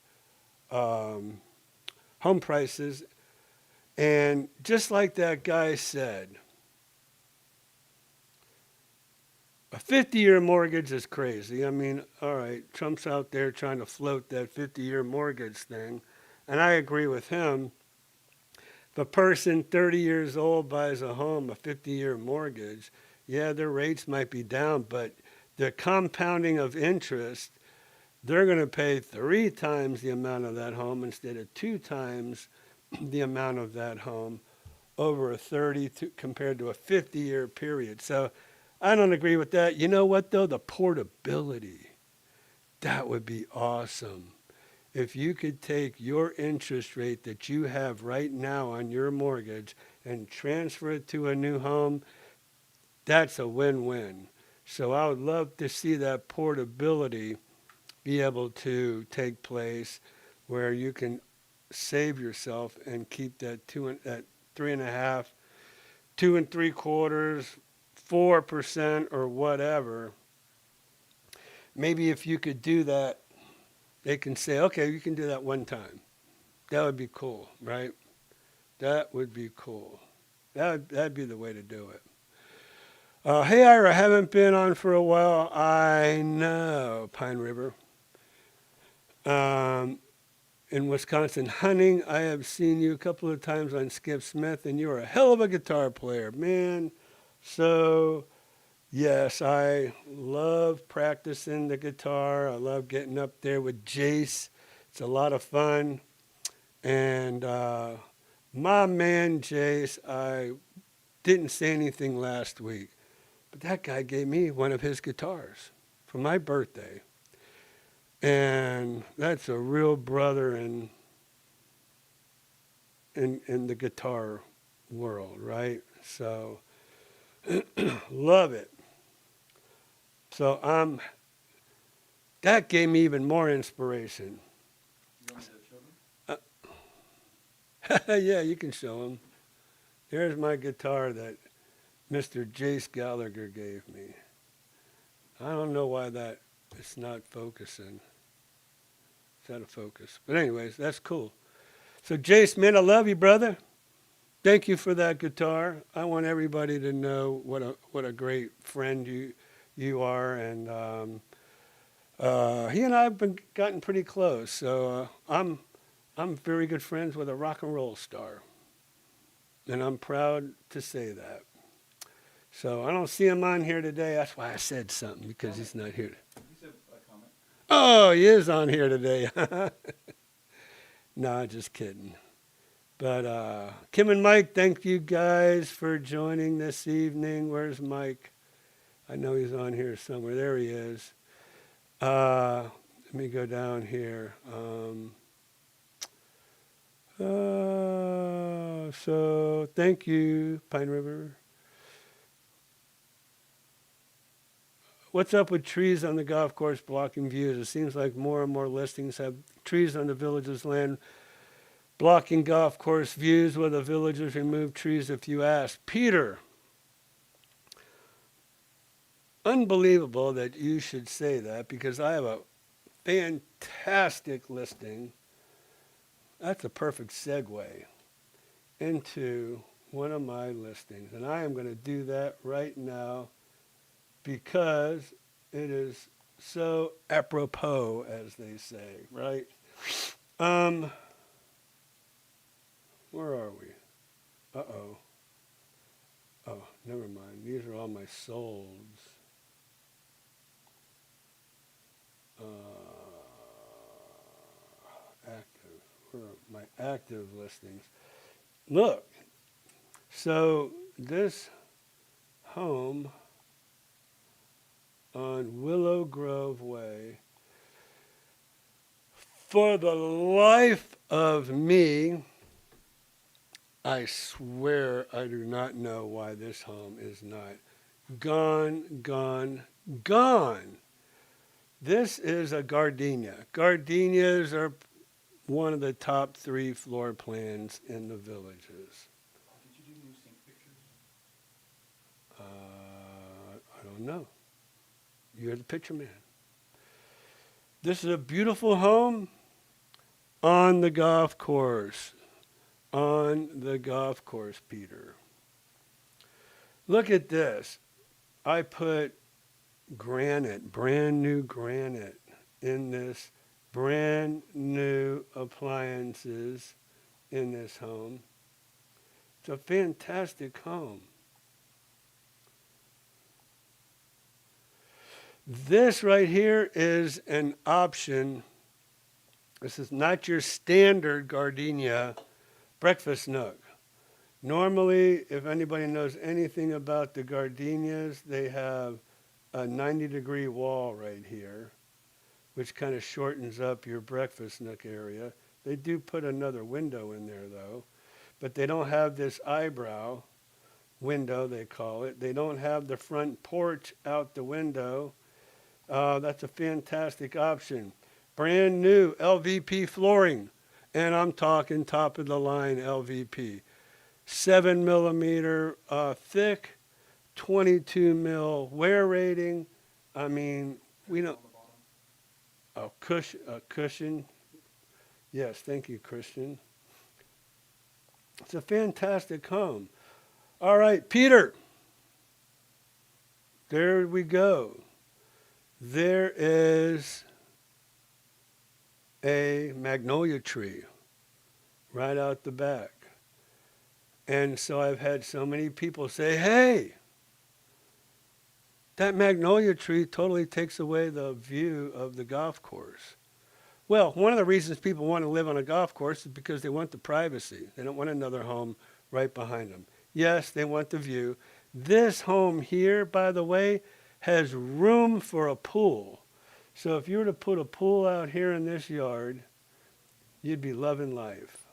home prices. And just like that guy said, a 50-year mortgage is crazy. I mean, all right, Trump's out there trying to float that 50-year mortgage thing, and I agree with him. If a person 30 years old buys a home, a 50-year mortgage, yeah, their rates might be down, but the compounding of interest, they're going to pay 3 times the amount of that home instead of 2 times the amount of that home over a 30 compared to a 50-year period. So I don't agree with that. You know what, though? The portability. That would be awesome. If you could take your interest rate that you have right now on your mortgage and transfer it to a new home, that's a win-win. So I would love to see that portability be able to take place where you can save yourself and keep that 3.5%, 2 3/4, 4% or whatever. Maybe if you could do that, they can say, okay, you can do that one time. That would be cool, right? That would be cool. That'd be the way to do it. Hey, Ira, haven't been on for a while. I know, Pine River. In Wisconsin hunting, I have seen you a couple of times on Skip Smith, and you're a hell of a guitar player, man. So, yes, I love practicing the guitar. I love getting up there with Jace. It's a lot of fun. And my man, Jace, I didn't say anything last week, but that guy gave me one of his guitars for my birthday. And that's a real brother in the guitar world, right? So, love it. So that gave me even more inspiration. You want me to show them? Yeah, you can show them. Here's my guitar that Mr. Jace Gallagher gave me. I don't know why that it's not focusing. It's out of focus. But anyways, that's cool. So Jace, man, I love you, brother. Thank you for that guitar. I want everybody to know what a great friend you are, and he and I have been gotten pretty close. So I'm very good friends with a rock and roll star, and I'm proud to say that. So I don't see him on here today. That's why I said something, because he's not here. He said a comment. Oh, he is on here today. No, just kidding. But Kim and Mike, thank you guys for joining this evening. Where's Mike? I know he's on here somewhere. There he is. Let me go down here. So thank you, Pine River. What's up with trees on the golf course blocking views? It seems like more and more listings have trees on the village's land blocking golf course views. Will the villagers remove trees if you ask? Peter, unbelievable that you should say that, because I have a fantastic listing. That's a perfect segue into one of my listings. And I am going to do that right now because it is so apropos, as they say, right? Where are we? Uh-oh. Oh, never mind. These are all my solds. Active. Where are my active listings? Look. So this home on Willow Grove Way, for the life of me, I swear I do not know why this home is not gone. This is a gardenia. Gardenias are one of the top 3 floor plans in the villages. Did you do new sync pictures? I don't know. You're the picture man. This is a beautiful home on the golf course. On the golf course, Peter. Look at this. I put granite, brand new granite, in this, brand new appliances in this home. It's a fantastic home. This right here is an option. This is not your standard gardenia breakfast nook. Normally, if anybody knows anything about the gardenias, they have a 90-degree wall right here, which kind of shortens up your breakfast nook area. They do put another window in there, though, but they don't have this eyebrow window, they call it. They don't have the front porch out the window. That's a fantastic option. Brand new LVP flooring. And I'm talking top of the line LVP. 7 millimeter thick, 22 mil wear rating. I mean, we don't. A cushion. Yes, thank you, Christian. It's a fantastic home. All right, Peter. There we go. There is a magnolia tree right out the back. And so I've had so many people say, hey, that magnolia tree totally takes away the view of the golf course. Well, one of the reasons people want to live on a golf course is because they want the privacy. They don't want another home right behind them. Yes, they want the view. This home here, by the way, has room for a pool. So if you were to put a pool out here in this yard, you'd be loving life.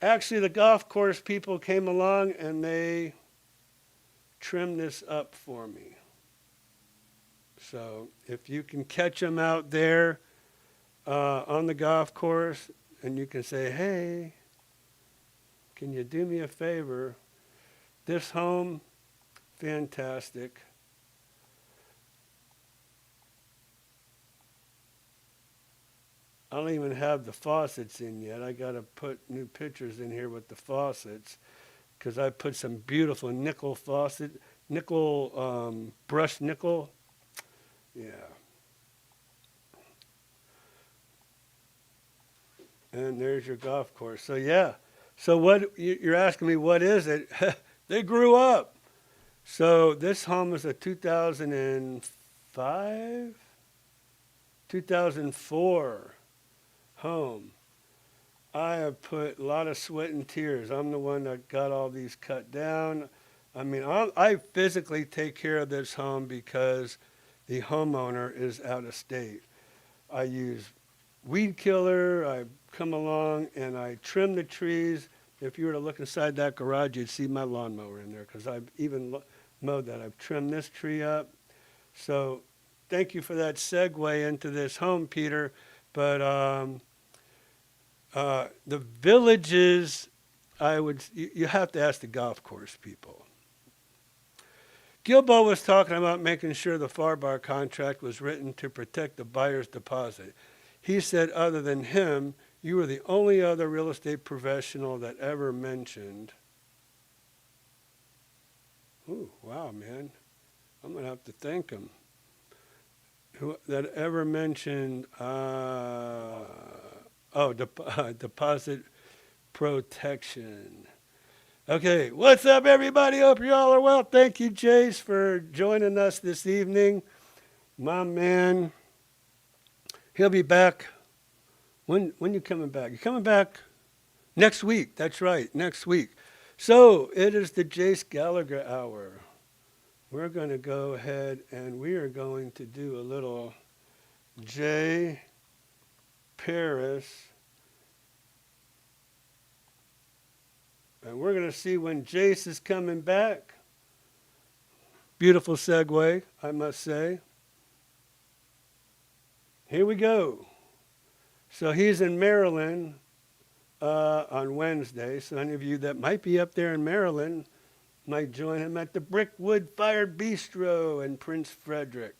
Actually, the golf course people came along and they trimmed this up for me. So if you can catch them out there on the golf course and you can say, hey, can you do me a favor? This home, fantastic. I don't even have the faucets in yet. I got to put new pictures in here with the faucets because I put some beautiful nickel faucet, brushed nickel Yeah. And there's your golf course. So yeah. So what you're asking me? What is it? They grew up. So this home is a 2005, 2004 home. I have put a lot of sweat and tears. I'm the one that got all these cut down. I mean, I physically take care of this home because the homeowner is out of state. I use weed killer. I come along and I trim the trees. If you were to look inside that garage, you'd see my lawnmower in there because I've even mowed that. I've trimmed this tree up. So thank you for that segue into this home, Peter. But the villages, you have to ask the golf course people. Gilbo was talking about making sure the FAR contract was written to protect the buyer's deposit. He said, other than him, you were the only other real estate professional that ever mentioned. Ooh, wow, man. I'm going to have to thank him. That ever mentioned, deposit protection. Okay, what's up, everybody? Hope you all are well. Thank you, Jace, for joining us this evening. My man, he'll be back. When you coming back? You coming back next week? That's right, next week. So it is the Jace Gallagher Hour. We're going to go ahead and we are going to do a little Jay Paris. And we're going to see when Jace is coming back. Beautiful segue, I must say. Here we go. So he's in Maryland on Wednesday. So any of you that might be up there in Maryland might join him at the Brickwood Fired Bistro in Prince Frederick,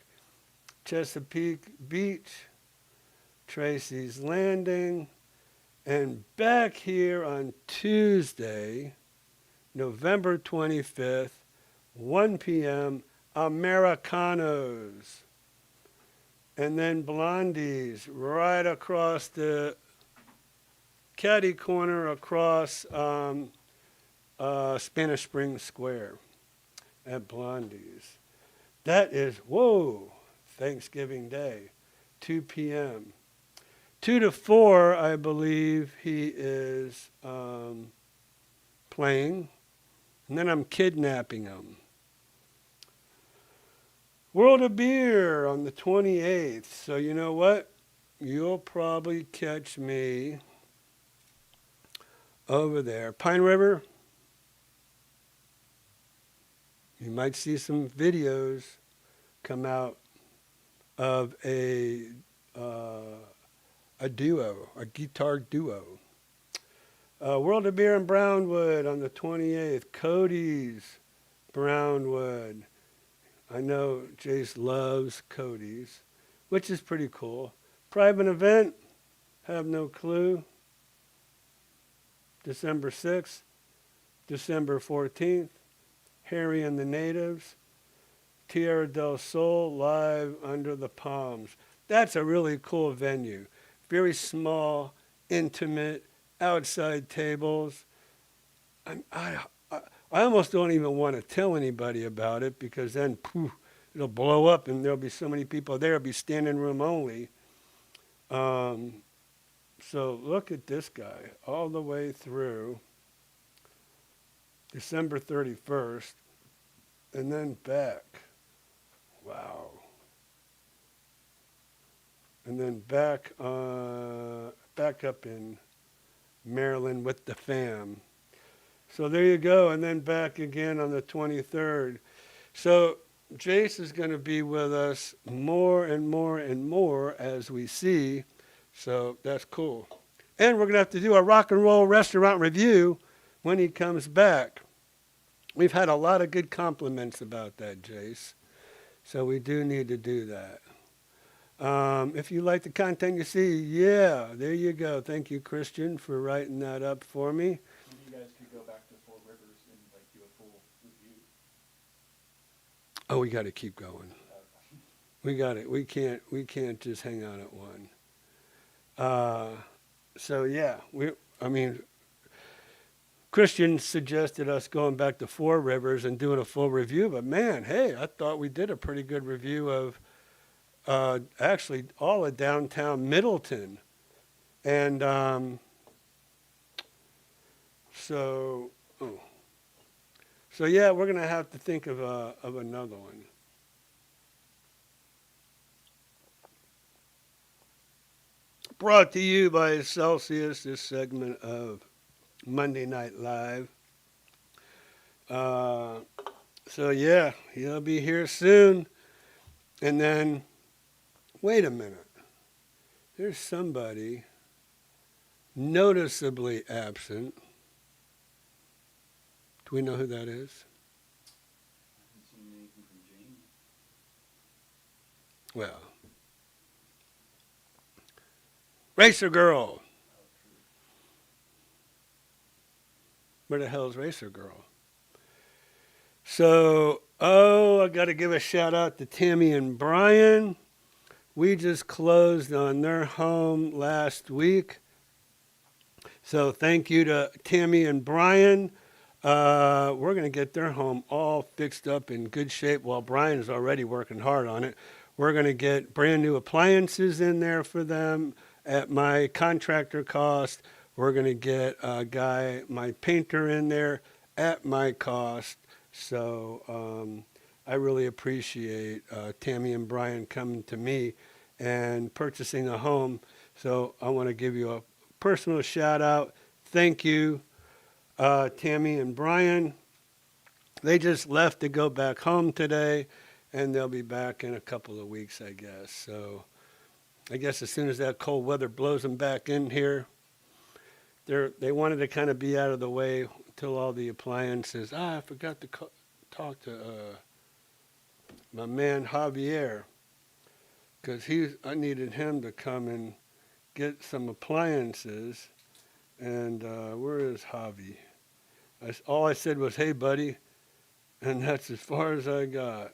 Chesapeake Beach, Tracy's Landing, and back here on Tuesday, November 25th, 1 p.m., Americanos. And then Blondies right across the caddy corner across Spanish Springs Square at Blondies. That is, Thanksgiving Day, 2 p.m. 2 to 4, I believe he is playing. And then I'm kidnapping him. World of Beer on the 28th. So you know what? You'll probably catch me over there. Pine River. You might see some videos come out of a duo, a guitar duo. World of Beer in Brownwood on the 28th. Cody's Brownwood. I know Jace loves Cody's, which is pretty cool. Private event, have no clue. December 6th, December 14th, Harry and the Natives, Tierra del Sol, live under the palms. That's a really cool venue. Very small, intimate, outside tables. I almost don't even want to tell anybody about it because then it'll blow up and there'll be so many people there. It'll be standing room only. So look at this guy all the way through December 31st and then back. Wow. And then back up in Maryland with the fam. So there you go, and then back again on the 23rd. So Jace is going to be with us more and more and more as we see. So that's cool. And we're going to have to do a rock and roll restaurant review when he comes back. We've had a lot of good compliments about that, Jace. So we do need to do that. If you like the content you see, yeah, there you go. Thank you, Christian, for writing that up for me. Maybe you guys could go back to Four Rivers and do a full review. Oh, we got to keep going. We got it. We can't just hang out at one. So yeah, I mean, Christian suggested us going back to Four Rivers and doing a full review, but man, hey, I thought we did a pretty good review of actually all of downtown Middleton. And so, oh. So yeah, we're gonna have to think of another one. Brought to you by Celsius, this segment of Monday Night Live. So yeah, he'll be here soon. And then, wait a minute. There's somebody noticeably absent. Do we know who that is? I haven't seen anything from Jane. Well, Racer Girl. Where the hell's Racer Girl? So, I got to give a shout out to Tammy and Brian. We just closed on their home last week. So thank you to Tammy and Brian. We're going to get their home all fixed up in good shape while Brian is already working hard on it. We're going to get brand new appliances in there for them at my contractor cost. We're going to get a guy, my painter, in there at my cost. So I really appreciate Tammy and Brian coming to me and purchasing a home. So I want to give you a personal shout out. Thank you, Tammy and Brian. They just left to go back home today, and they'll be back in a couple of weeks, I guess. So I guess as soon as that cold weather blows them back in here, they wanted to kind of be out of the way until all the appliances. I forgot to talk to my man Javier, because I needed him to come and get some appliances. And where is Javi? All I said was, "Hey, buddy," and that's as far as I got.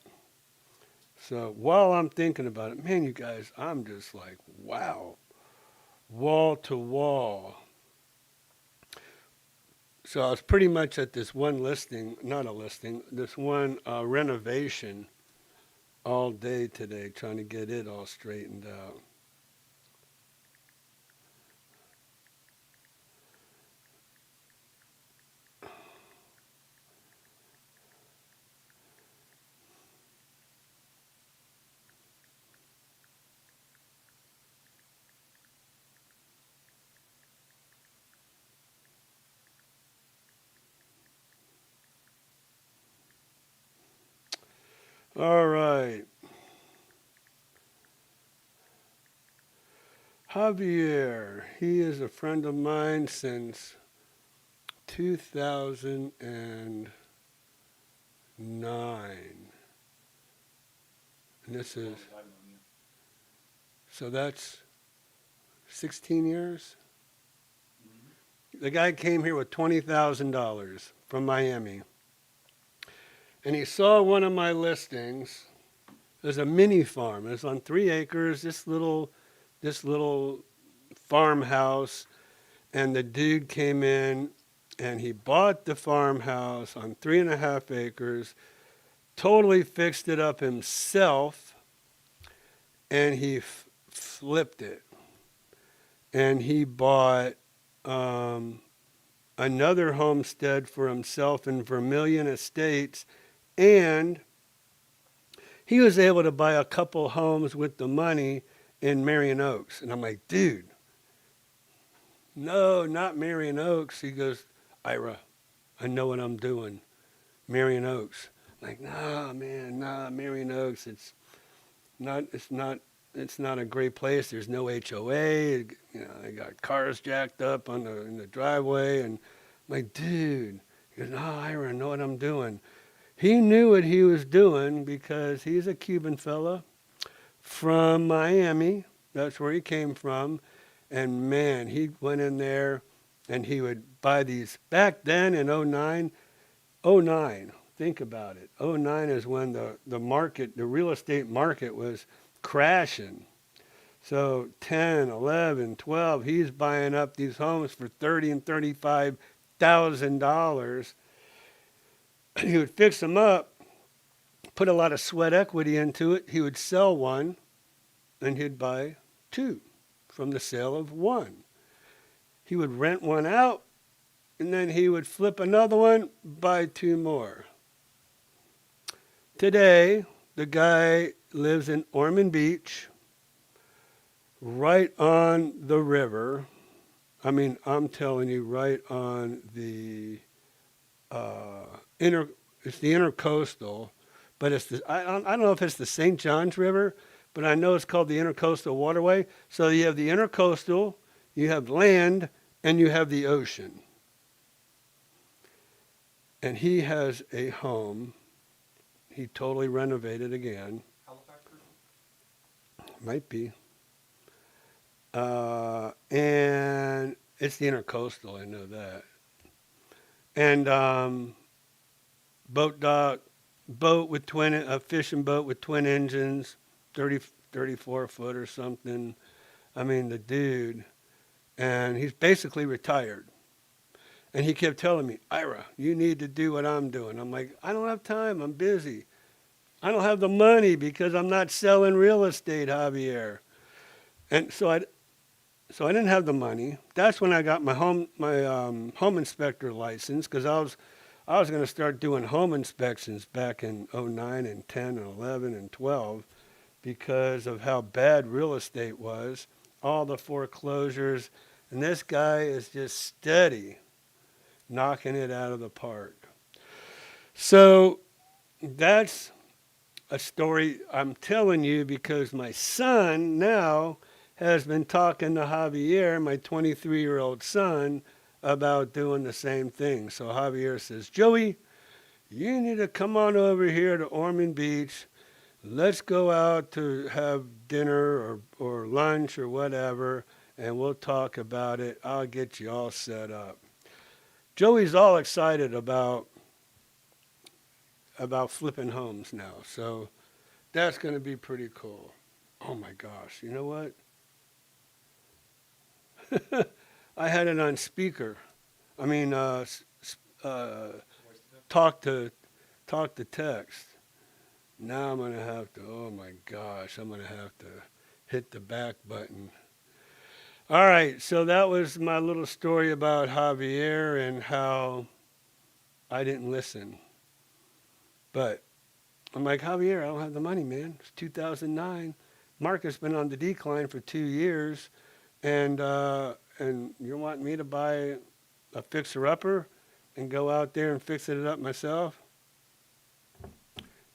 So while I'm thinking about it, man, you guys, I'm just like, wow, wall to wall. So I was pretty much at this one listing, not a listing, this one renovation all day today, trying to get it all straightened out. All right. Javier, he is a friend of mine since 2009. And this is, so that's 16 years? The guy came here with $20,000 from Miami. And he saw one of my listings. There's a mini farm. It's on 3 acres, this little farmhouse. And the dude came in and he bought the farmhouse on 3.5 acres, totally fixed it up himself, and he flipped it. And he bought another homestead for himself in Vermilion Estates, and he was able to buy a couple homes with the money in Marion Oaks. And I'm like, dude, no, not Marion Oaks. He goes, Ira, I know what I'm doing. Marion Oaks. I'm like, nah, man, Marion Oaks. It's not a great place. There's no HOA. They got cars jacked up in the driveway. And I'm like, dude. He goes, no, Ira, I know what I'm doing. He knew what he was doing because he's a Cuban fella from Miami. That's where he came from. And man, he went in there and he would buy these. Back then in 09, think about it. '09 is when the market, the real estate market was crashing. So 10, 11, 12, he's buying up these homes for $30,000 and $35,000. He would fix them up, put a lot of sweat equity into it. He would sell one, and he'd buy two from the sale of one. He would rent one out, and then he would flip another one, buy two more. Today, the guy lives in Ormond Beach, right on the river. I mean, I'm telling you, right on the it's the intercoastal, but it's I don't know if it's the St. Johns River, but I know it's called the Intercoastal Waterway. So you have the intercoastal, you have land, and you have the ocean. And he has a home. He totally renovated again. Halifax person? Might be. And it's the intercoastal, I know that. And boat with a fishing boat with twin engines, 34 foot or something. I mean, the dude, and he's basically retired. And he kept telling me, Ira, you need to do what I'm doing. I'm like, I don't have time. I'm busy. I don't have the money because I'm not selling real estate, Javier. And so I didn't have the money. That's when I got my home inspector license, because I was going to start doing home inspections back in '09 and 10 and 11 and 12 because of how bad real estate was, all the foreclosures, and this guy is just steady knocking it out of the park. So that's a story I'm telling you because my son now has been talking to Javier, my 23-year-old son, about doing the same thing. So Javier says, Joey, you need to come on over here to Ormond Beach. Let's go out to have dinner or lunch or whatever, and we'll talk about it. I'll get you all set up. Joey's all excited about flipping homes now. So that's going to be pretty cool. Oh my gosh, you know what? I had it on speaker. I mean, talk to text. Now I'm going to have to, oh my gosh, I'm going to have to hit the back button. All right, so that was my little story about Javier and how I didn't listen. But I'm like, Javier, I don't have the money, man. It's 2009. Market's been on the decline for 2 years. And you're wanting me to buy a fixer-upper and go out there and fix it up myself?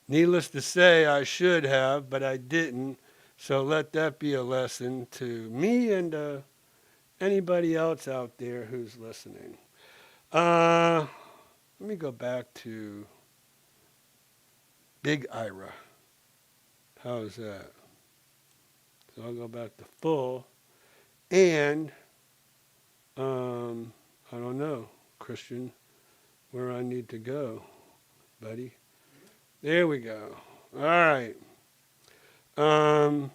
Needless to say, I should have, but I didn't. So let that be a lesson to me and anybody else out there who's listening. Let me go back to Big Ira. How's that? So I'll go back to full. And, I don't know, Christian, where I need to go, buddy. There we go. All right. I'm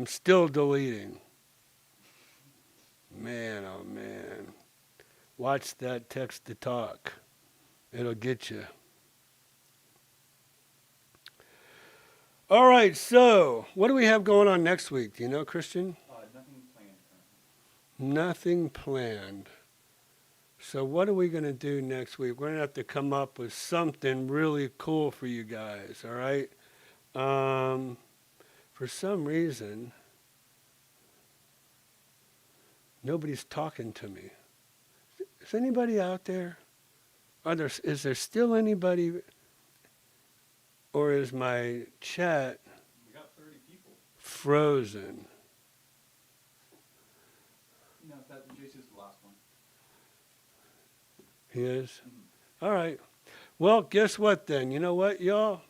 still deleting. Man, oh man. Watch that text to talk. It'll get you. All right, so what do we have going on next week? Do you know, Christian? Nothing planned currently. Nothing planned. So what are we going to do next week? We're going to have to come up with something really cool for you guys, all right? For some reason, nobody's talking to me. Is anybody out there? Is there still anybody, or is my chat We got 30 people. frozen? No, Jason's the last one. He is? All right. Well, guess what then? You know what, y'all?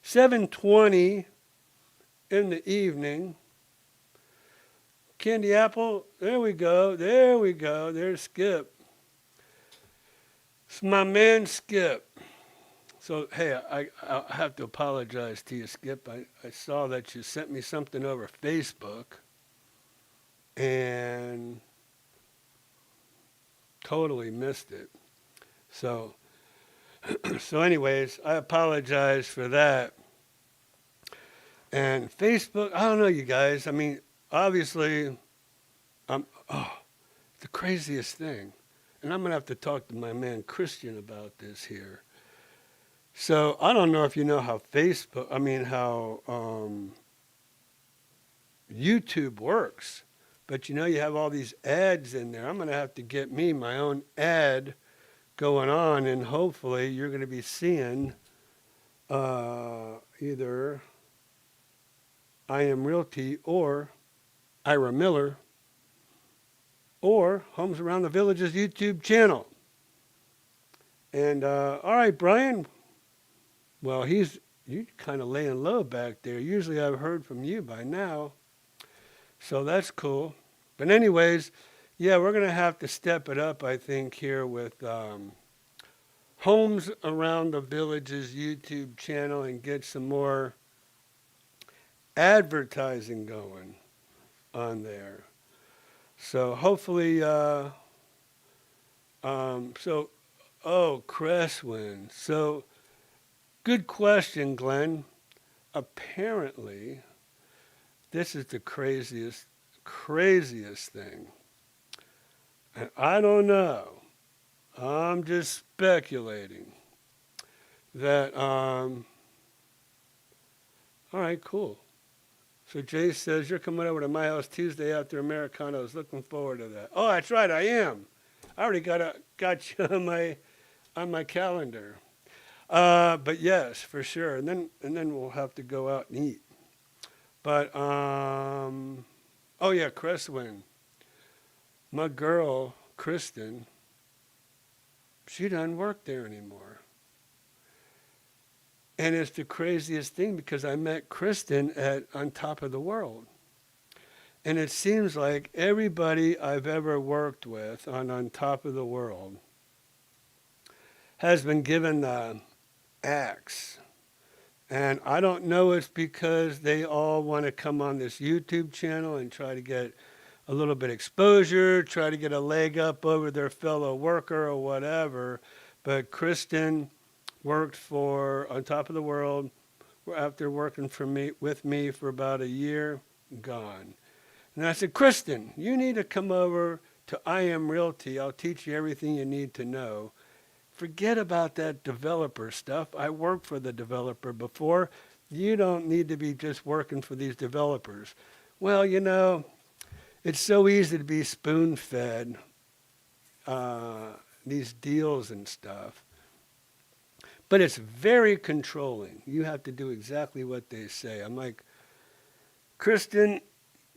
7:20 in the evening. Candy Apple, there we go. There's Skip. It's my man Skip. So, hey, I have to apologize to you, Skip. I saw that you sent me something over Facebook and totally missed it. So, so anyways, I apologize for that. And Facebook, I don't know, you guys. I mean, obviously, the craziest thing. And I'm going to have to talk to my man Christian about this here. So I don't know if you know how how YouTube works, but you know you have all these ads in there. I'm going to have to get me my own ad going on, and hopefully you're going to be seeing either IM Realty or Ira Miller or Homes Around the Village's YouTube channel. And all right, Brian. Well, you kind of laying low back there. Usually I've heard from you by now. So that's cool. But anyways, yeah, we're going to have to step it up, I think, here with Homes Around the Village's YouTube channel and get some more advertising going on there. So hopefully, Cresswind. So good question, Glenn. Apparently, this is the craziest thing. And I don't know. I'm just speculating that, all right, cool. So Jay says, you're coming over to my house Tuesday after Americanos. Looking forward to that. Oh, that's right, I am. I already got you on my calendar. But yes, for sure. And then we'll have to go out and eat. But, oh yeah, Cresswind. My girl, Kristen, she doesn't work there anymore. And it's the craziest thing because I met Kristen on Top of the World. And it seems like everybody I've ever worked with on Top of the World has been given the axe. And I don't know it's because they all want to come on this YouTube channel and try to get a little bit exposure, try to get a leg up over their fellow worker or whatever. But Kristen worked on Top of the World after working with me for about a year, gone. And I said, Kristen, you need to come over to IM Realty. I'll teach you everything you need to know. Forget about that developer stuff. I worked for the developer before. You don't need to be just working for these developers. Well, you know, it's so easy to be spoon-fed these deals and stuff. But it's very controlling. You have to do exactly what they say. I'm like, Kristen,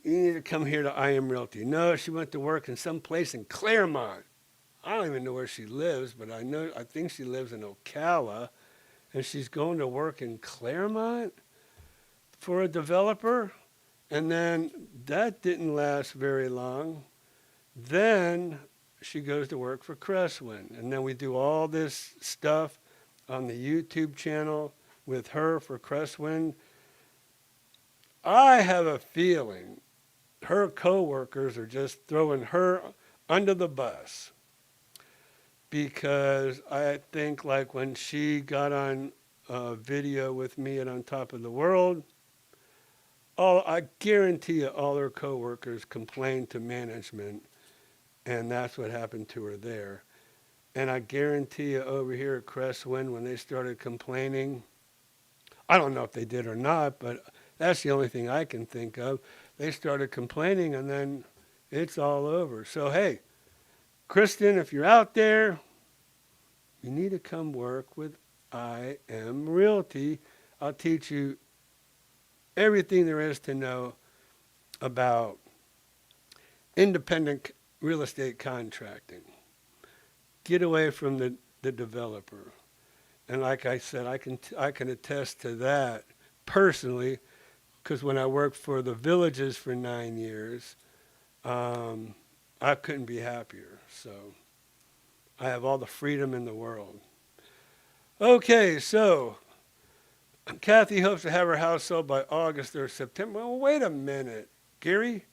you need to come here to IM Realty. No, she went to work in some place in Claremont. I don't even know where she lives, but I think she lives in Ocala, and she's going to work in Claremont for a developer. And then that didn't last very long. Then she goes to work for Cresswind. And then we do all this stuff on the YouTube channel with her for Cresswind. I have a feeling her coworkers are just throwing her under the bus, because I think like when she got on video with me at On Top of the World, I guarantee you all her coworkers complained to management, and that's what happened to her there. And I guarantee you over here at Cresswind, when they started complaining, I don't know if they did or not, but that's the only thing I can think of. They started complaining, and then it's all over. So, hey, Kristen, if you're out there, you need to come work with IM Realty. I'll teach you everything there is to know about independent real estate contracting. Get away from the developer. And like I said, I can attest to that personally, because when I worked for the Villages for 9 years, I couldn't be happier. So I have all the freedom in the world. Okay, so Kathy hopes to have her house sold by August or September. Well, wait a minute. Gary,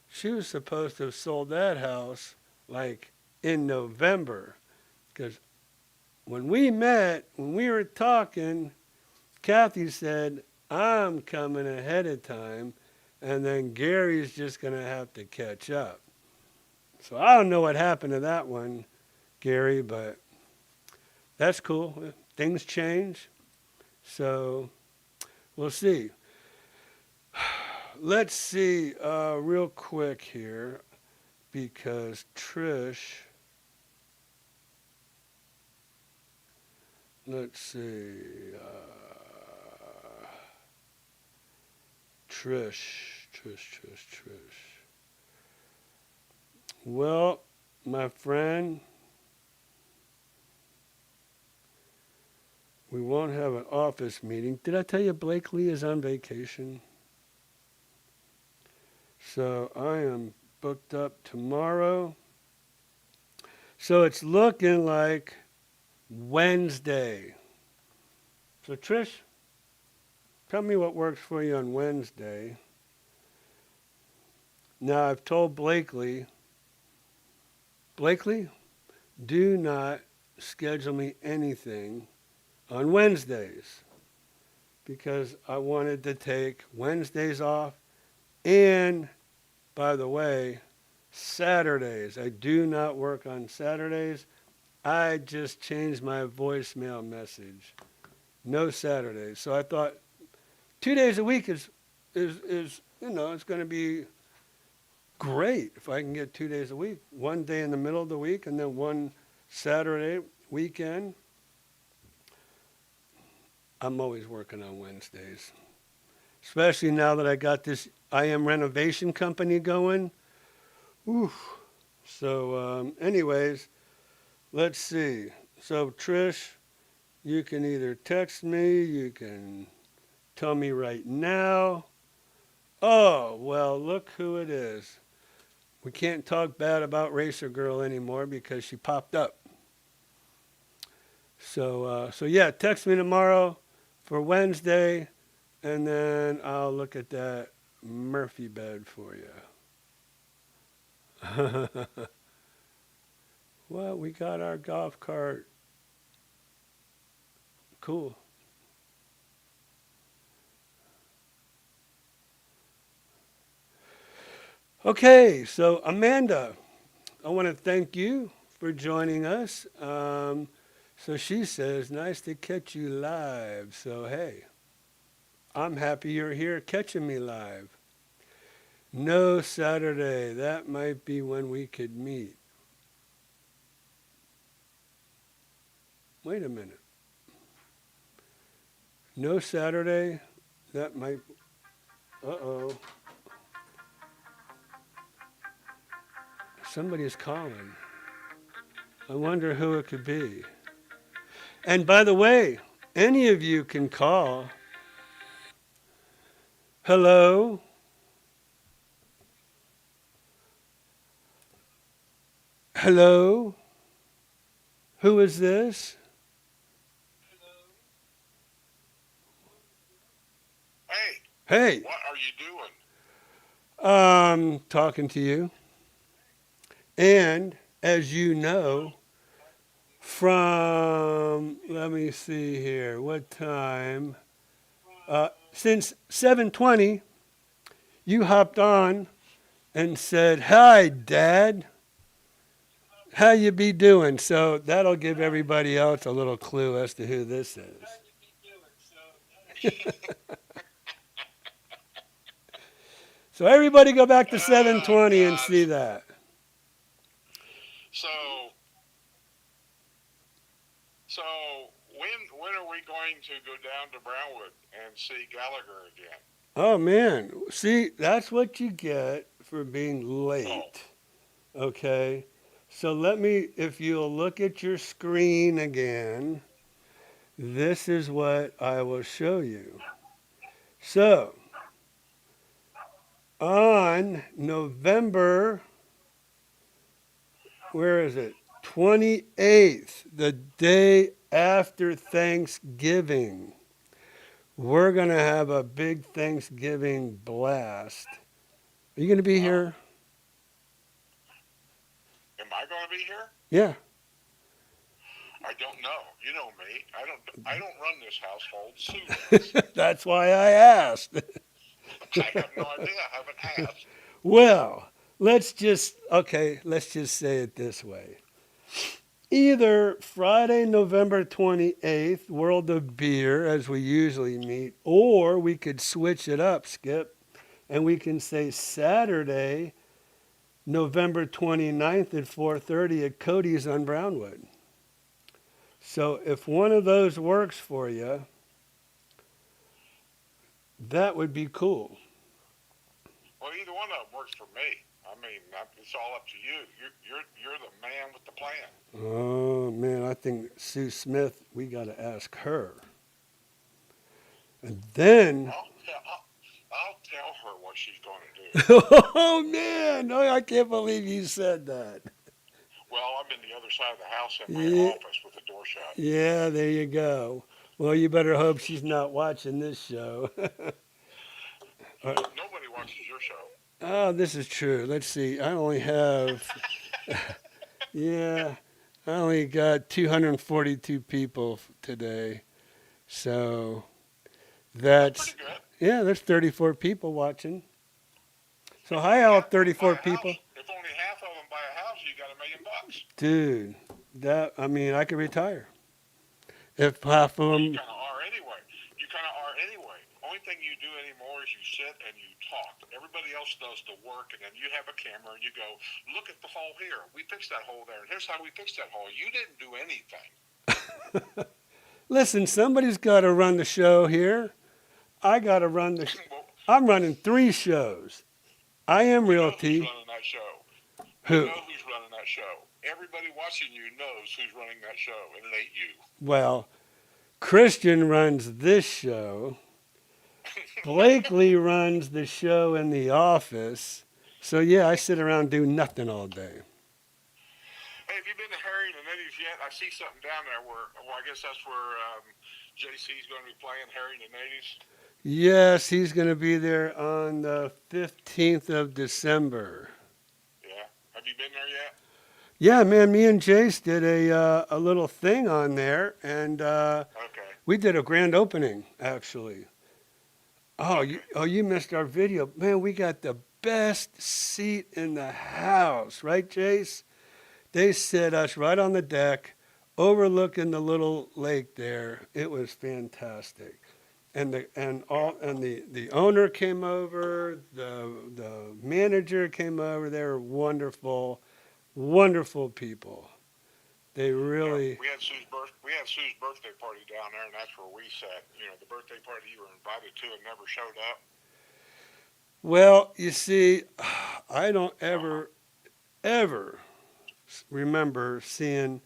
she was supposed to have sold that house like in November. Because when we met, when we were talking, Kathy said, I'm coming ahead of time, and then Gary's just going to have to catch up. So I don't know what happened to that one, Gary, but that's cool. Things change. So we'll see. Let's see real quick here because Trish, let's see. Trish. Well, my friend, we won't have an office meeting. Did I tell you Blakely is on vacation? So I am booked up tomorrow. So it's looking like Wednesday. So Trish, tell me what works for you on Wednesday. Now I've told Blakely, do not schedule me anything on Wednesdays because I wanted to take Wednesdays off. And, by the way, Saturdays. I do not work on Saturdays. I just changed my voicemail message. No Saturdays. So I thought 2 days a week is it's going to be great if I can get 2 days a week. 1 day in the middle of the week and then one Saturday weekend. I'm always working on Wednesdays. Especially now that I got this IM renovation company going. Oof. So anyways, let's see. So Trish, you can either text me, you can tell me right now. Oh, well, look who it is. We can't talk bad about Racer Girl anymore because she popped up. So yeah, text me tomorrow for Wednesday, and then I'll look at that Murphy bed for you. Well, we got our golf cart. Cool. Okay, so Amanda, I want to thank you for joining us. So she says, nice to catch you live. So hey, I'm happy you're here catching me live. No Saturday, that might be when we could meet. Wait a minute. No Saturday, that might, uh-oh. Somebody's calling. I wonder who it could be. And by the way, any of you can call. Hello? Hello? Who is this? Hey, Hey, what are you doing? talking to you. And as you know, from, let me see here, what time? Since 7:20, you hopped on and said, hi, Dad. How you be doing? So that'll give everybody else a little clue as to who this is. So everybody go back to 7:20 and see that. So when are we going to go down to Brownwood and see Gallagher again? Oh, man. See, that's what you get for being late. Okay? So let me, if you'll look at your screen again, this is what I will show you. So, on November, where is it? 28th, the day after Thanksgiving. We're going to have a big Thanksgiving blast. Are you going to be here? Am I going to be here? Yeah. I don't know. You know me. I don't run this household. Sue does. That's why I asked. I have no idea. I haven't asked. Well, let's just say it this way. Either Friday, November 28th, World of Beer, as we usually meet, or we could switch it up, Skip, and we can say Saturday, November 29th at 4:30 at Cody's on Brownwood. So if one of those works for you, that would be cool. Well, either one of them works for me. I mean, it's all up to you. You're the man with the plan. Oh, man, I think Sue Smith, we got to ask her. And then, I'll tell her what she's going to do. oh, man, oh, I can't believe you said that. Well, I'm in the other side of the house in my Yeah. office with the door shut. Yeah, there you go. Well, you better hope she's not watching this show. Nobody watches your show. Oh, this is true. Let's see. I only have, yeah, I only got 242 people today. So that's, Pretty good. yeah, there's 34 people watching. So hi, all 34 people. If only half of them buy a house, you got $1 million. Dude, I mean, I could retire. If half of You them, kind of are anyway. You kind of are anyway. Only thing you do anymore is you sit and you talk. Everybody else does the work, and then you have a camera and you go, look at the hole here. We fixed that hole there, and here's how we fixed that hole. You didn't do anything. listen, somebody's got to run the show here. I got to run Well, I'm running 3 shows. IM who's Realty. running that show? Who? You know who's running that show. Everybody watching you knows who's running that show, and it ain't you. Well, Christian runs this show. Blakely runs the show in the office. So yeah, I sit around and do nothing all day. Hey, have you been to Harry and Eddie's yet? I see something down there where, well, I guess that's where JC's going to be playing, Harry and Eddie's. Yes, he's going to be there on the 15th of December. Yeah. Have you been there yet? Yeah, man, me and Jace did a little thing on there, and Okay. we did a grand opening, actually. Oh, you missed our video. Man, we got the best seat in the house, right, Jace? They set us right on the deck, overlooking the little lake there. It was fantastic. And the owner came over, the manager came over. They were wonderful, wonderful people. They really. We had Sue's birthday party down there, and that's where we sat. You know, the birthday party you were invited to and never showed up. Well, you see, I don't ever remember seeing.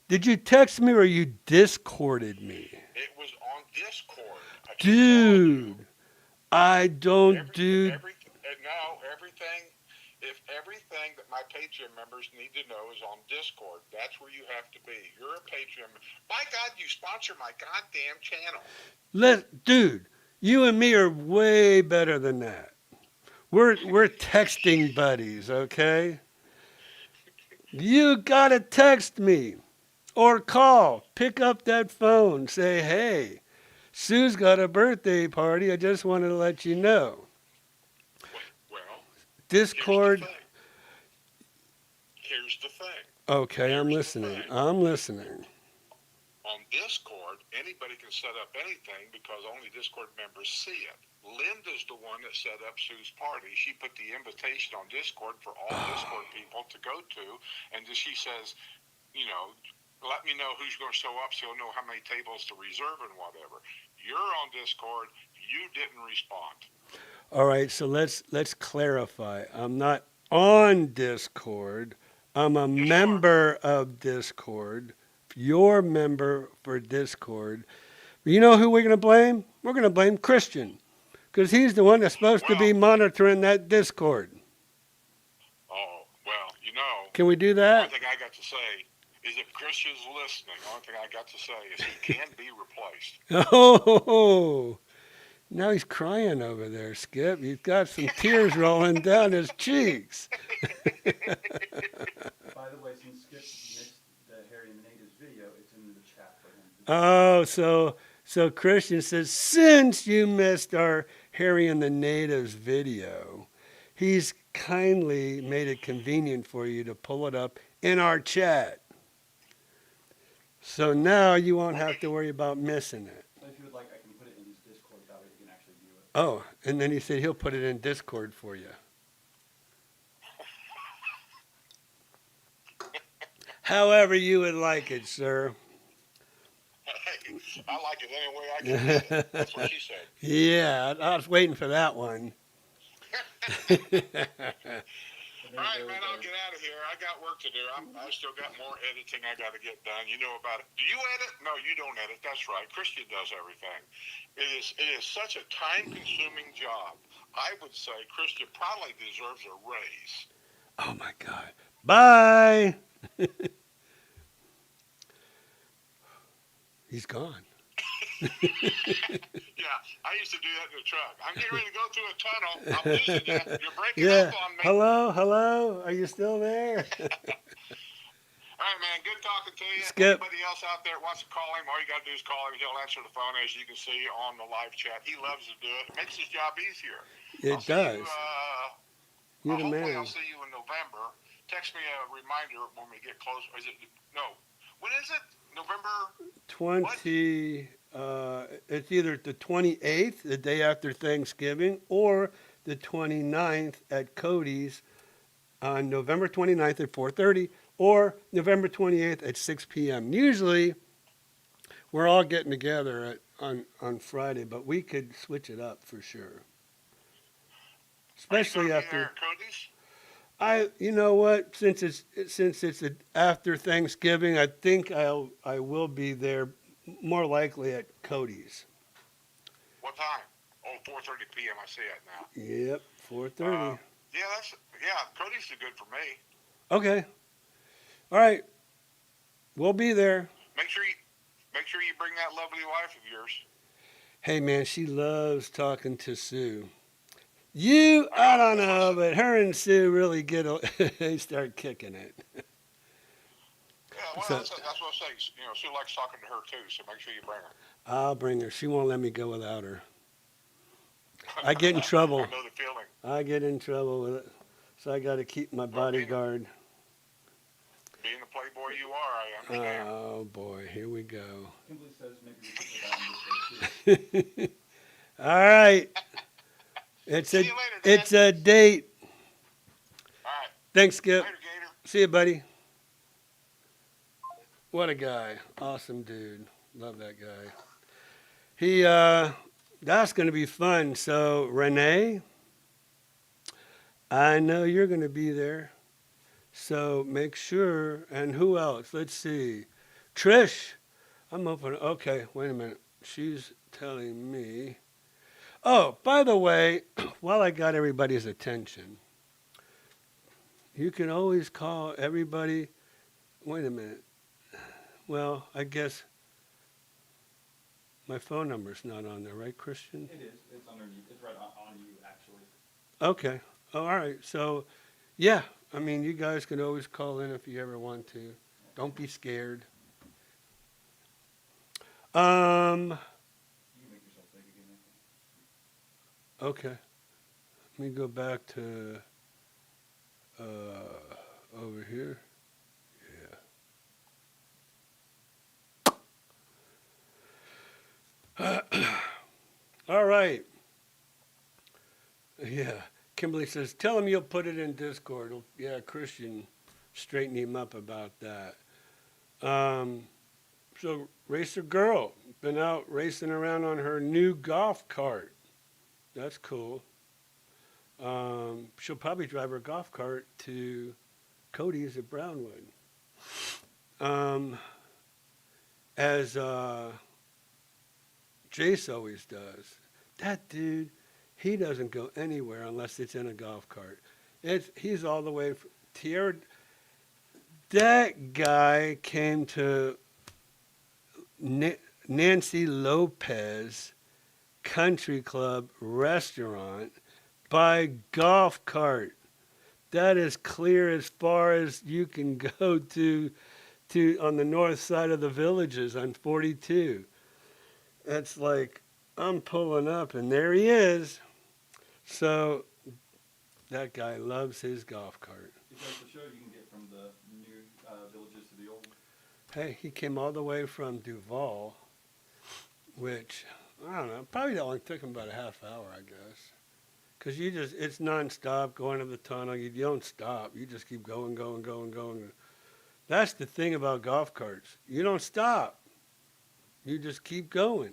Did you text me or you Discorded me? It was on Discord. I keep telling you. Dude, I don't do. Everything that my Patreon members need to know is on Discord. That's where you have to be. You're a Patreon. By God, you sponsor my goddamn channel. Dude, you and me are way better than that. We're texting buddies, okay? You gotta text me or call. Pick up that phone. Say, hey, Sue's got a birthday party. I just wanted to let you know. Well, Discord. Here's the thing. Okay, I'm Here's the listening. thing. I'm listening. On Discord, anybody can set up anything because only Discord members see it. Linda's the one that set up Sue's party. She put the invitation on Discord for all Discord people to go to, and then she says, you know, let me know who's going to show up so you'll know how many tables to reserve and whatever. You're on Discord. You didn't respond. All right, so let's clarify. I'm not on Discord. I'm a member of Discord. You're a member for Discord. You know who we're going to blame? We're going to blame Christian because he's the one that's supposed to be monitoring that Discord. Oh, well, you know, Can we do The that? only thing I got to say is if Christian's listening, the only thing I got to say is he can be replaced. Oh, now he's crying over there, Skip. He's got some tears rolling down his cheeks. By the way, since Skip missed the Harry and the Natives video, it's in the chat for him. Oh, so Christian says, since you missed our Harry and the Natives video, he's kindly made it convenient for you to pull it up in our chat. So now you won't have to worry about missing it. So if you would like, I can put it in his Discord, that way he can actually view it. Oh, and then he said he'll put it in Discord for you. However you would like it, sir. I like it any way I can get it. That's what she said. Yeah, I was waiting for that one. All right, man, I'll get out of here. I got work to do. I still got more editing I got to get done. You know about it. Do you edit? No, you don't edit. That's right. Christian does everything. It is such a time-consuming job. I would say Christian probably deserves a raise. Oh, my God. Bye. He's gone. Yeah, I used to do that in the truck. I'm getting ready to go through a tunnel. I'm losing you. You're breaking Yeah. up on me. Hello? Are you still there? All right, man. Good talking to you. Skip. Anybody else out there wants to call him, all you got to do is call him. He'll answer the phone, as you can see on the live chat. He loves to do it. It makes his job easier. It I'll see does. You, You're the hopefully man. I'll see you in November. Text me a reminder when we get close. Is it? No. When is it? November? 20, it's either the 28th, the day after Thanksgiving, or the 29th at Cody's on November 29th at 4:30, or November 28th at 6 p.m. Usually, we're all getting together on Friday, but we could switch it up for sure. Especially Are you gonna be after. there at Cody's? You know what? Since it's after Thanksgiving, I think I will be there, more likely at Cody's. What time? Oh, 4:30 p.m. I see it now. Yep, 4:30. Yeah, Cody's is good for me. Okay. All right. We'll be there. Make sure you bring that lovely wife of yours. Hey man, she loves talking to Sue. I don't know, but her and Sue really they start kicking it. Yeah, well, So- that's what I say. You know, Sue likes talking to her too, so make sure you bring her. I'll bring her. She won't let me go without her. I get in trouble. I know the feeling. I get in trouble with it. So I got to keep my bodyguard. Being the playboy you are, I understand. Oh boy, here we go. Kimberly says maybe we can put that in Discord too. All right. See you later, Dad. It's a date. All right. Thanks, Skip. Later, Gator. See you, buddy. What a guy. Awesome dude. Love that guy. That's going to be fun. So, Renee, I know you're going to be there. So make sure, and who else? Let's see. Trish, I'm open. Okay, wait a minute. She's telling me. Oh, by the way, while I got everybody's attention, you can always call everybody. Wait a minute. Well, I guess my phone number's not on there, right, Christian? It is. It's underneath. It's right on you, actually. Okay. Oh, all right. So, yeah. I mean, you guys can always call in if you ever want to. Don't be scared. You can make yourself big again. Okay. Let me go back to over here. Yeah. All right. Yeah. Kimberly says, tell him you'll put it in Discord. Yeah, Christian straighten him up about that. So Racer Girl, been out racing around on her new golf cart. That's cool. She'll probably drive her golf cart to Cody's at Brownwood. As Jace always does. That dude, he doesn't go anywhere unless it's in a golf cart. He's all the way from That guy came to Nancy Lopez Country Club restaurant by golf cart. That is clear as far as you can go to on the north side of the Villages on 42. It's like I'm pulling up and there he is. So that guy loves his golf cart. Is that the show you can get from the new Villages to the old? Hey, he came all the way from Duval, which, I don't know, probably only took him about a half hour, I guess. Because it's nonstop going to the tunnel. You don't stop. You just keep going. That's the thing about golf carts. You don't stop. You just keep going.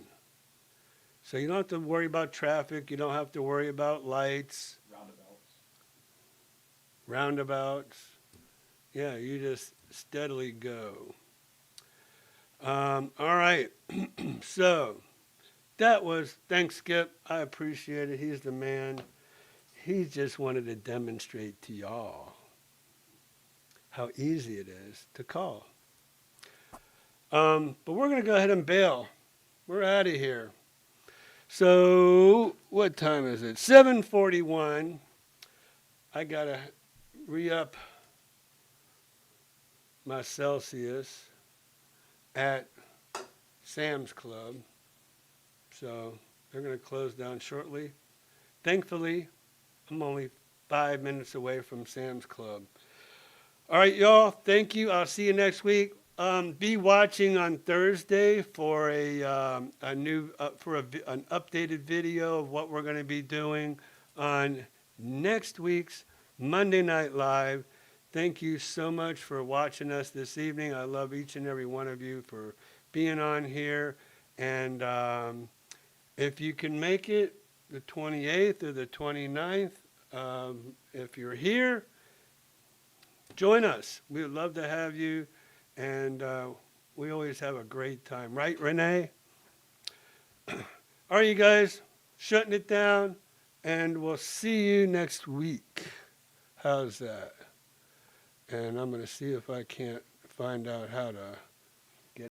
So you don't have to worry about traffic. You don't have to worry about lights. Roundabouts. Yeah, you just steadily go. All right. So thanks, Skip. I appreciate it. He's the man. He just wanted to demonstrate to y'all how easy it is to call. But we're going to go ahead and bail. We're out of here. So what time is it? 7:41. I got to re-up my Celsius at Sam's Club. So they're going to close down shortly. Thankfully, I'm only 5 minutes away from Sam's Club. All right, y'all. Thank you. I'll see you next week. Be watching on Thursday for an updated video of what we're going to be doing on next week's Monday Night Live. Thank you so much for watching us this evening. I love each and every one of you for being on here. And if you can make it the 28th or the 29th, if you're here, join us. We would love to have you. And we always have a great time. Right, Renee? All right, you guys, shutting it down. And we'll see you next week. How's that? And I'm going to see if I can't find out how to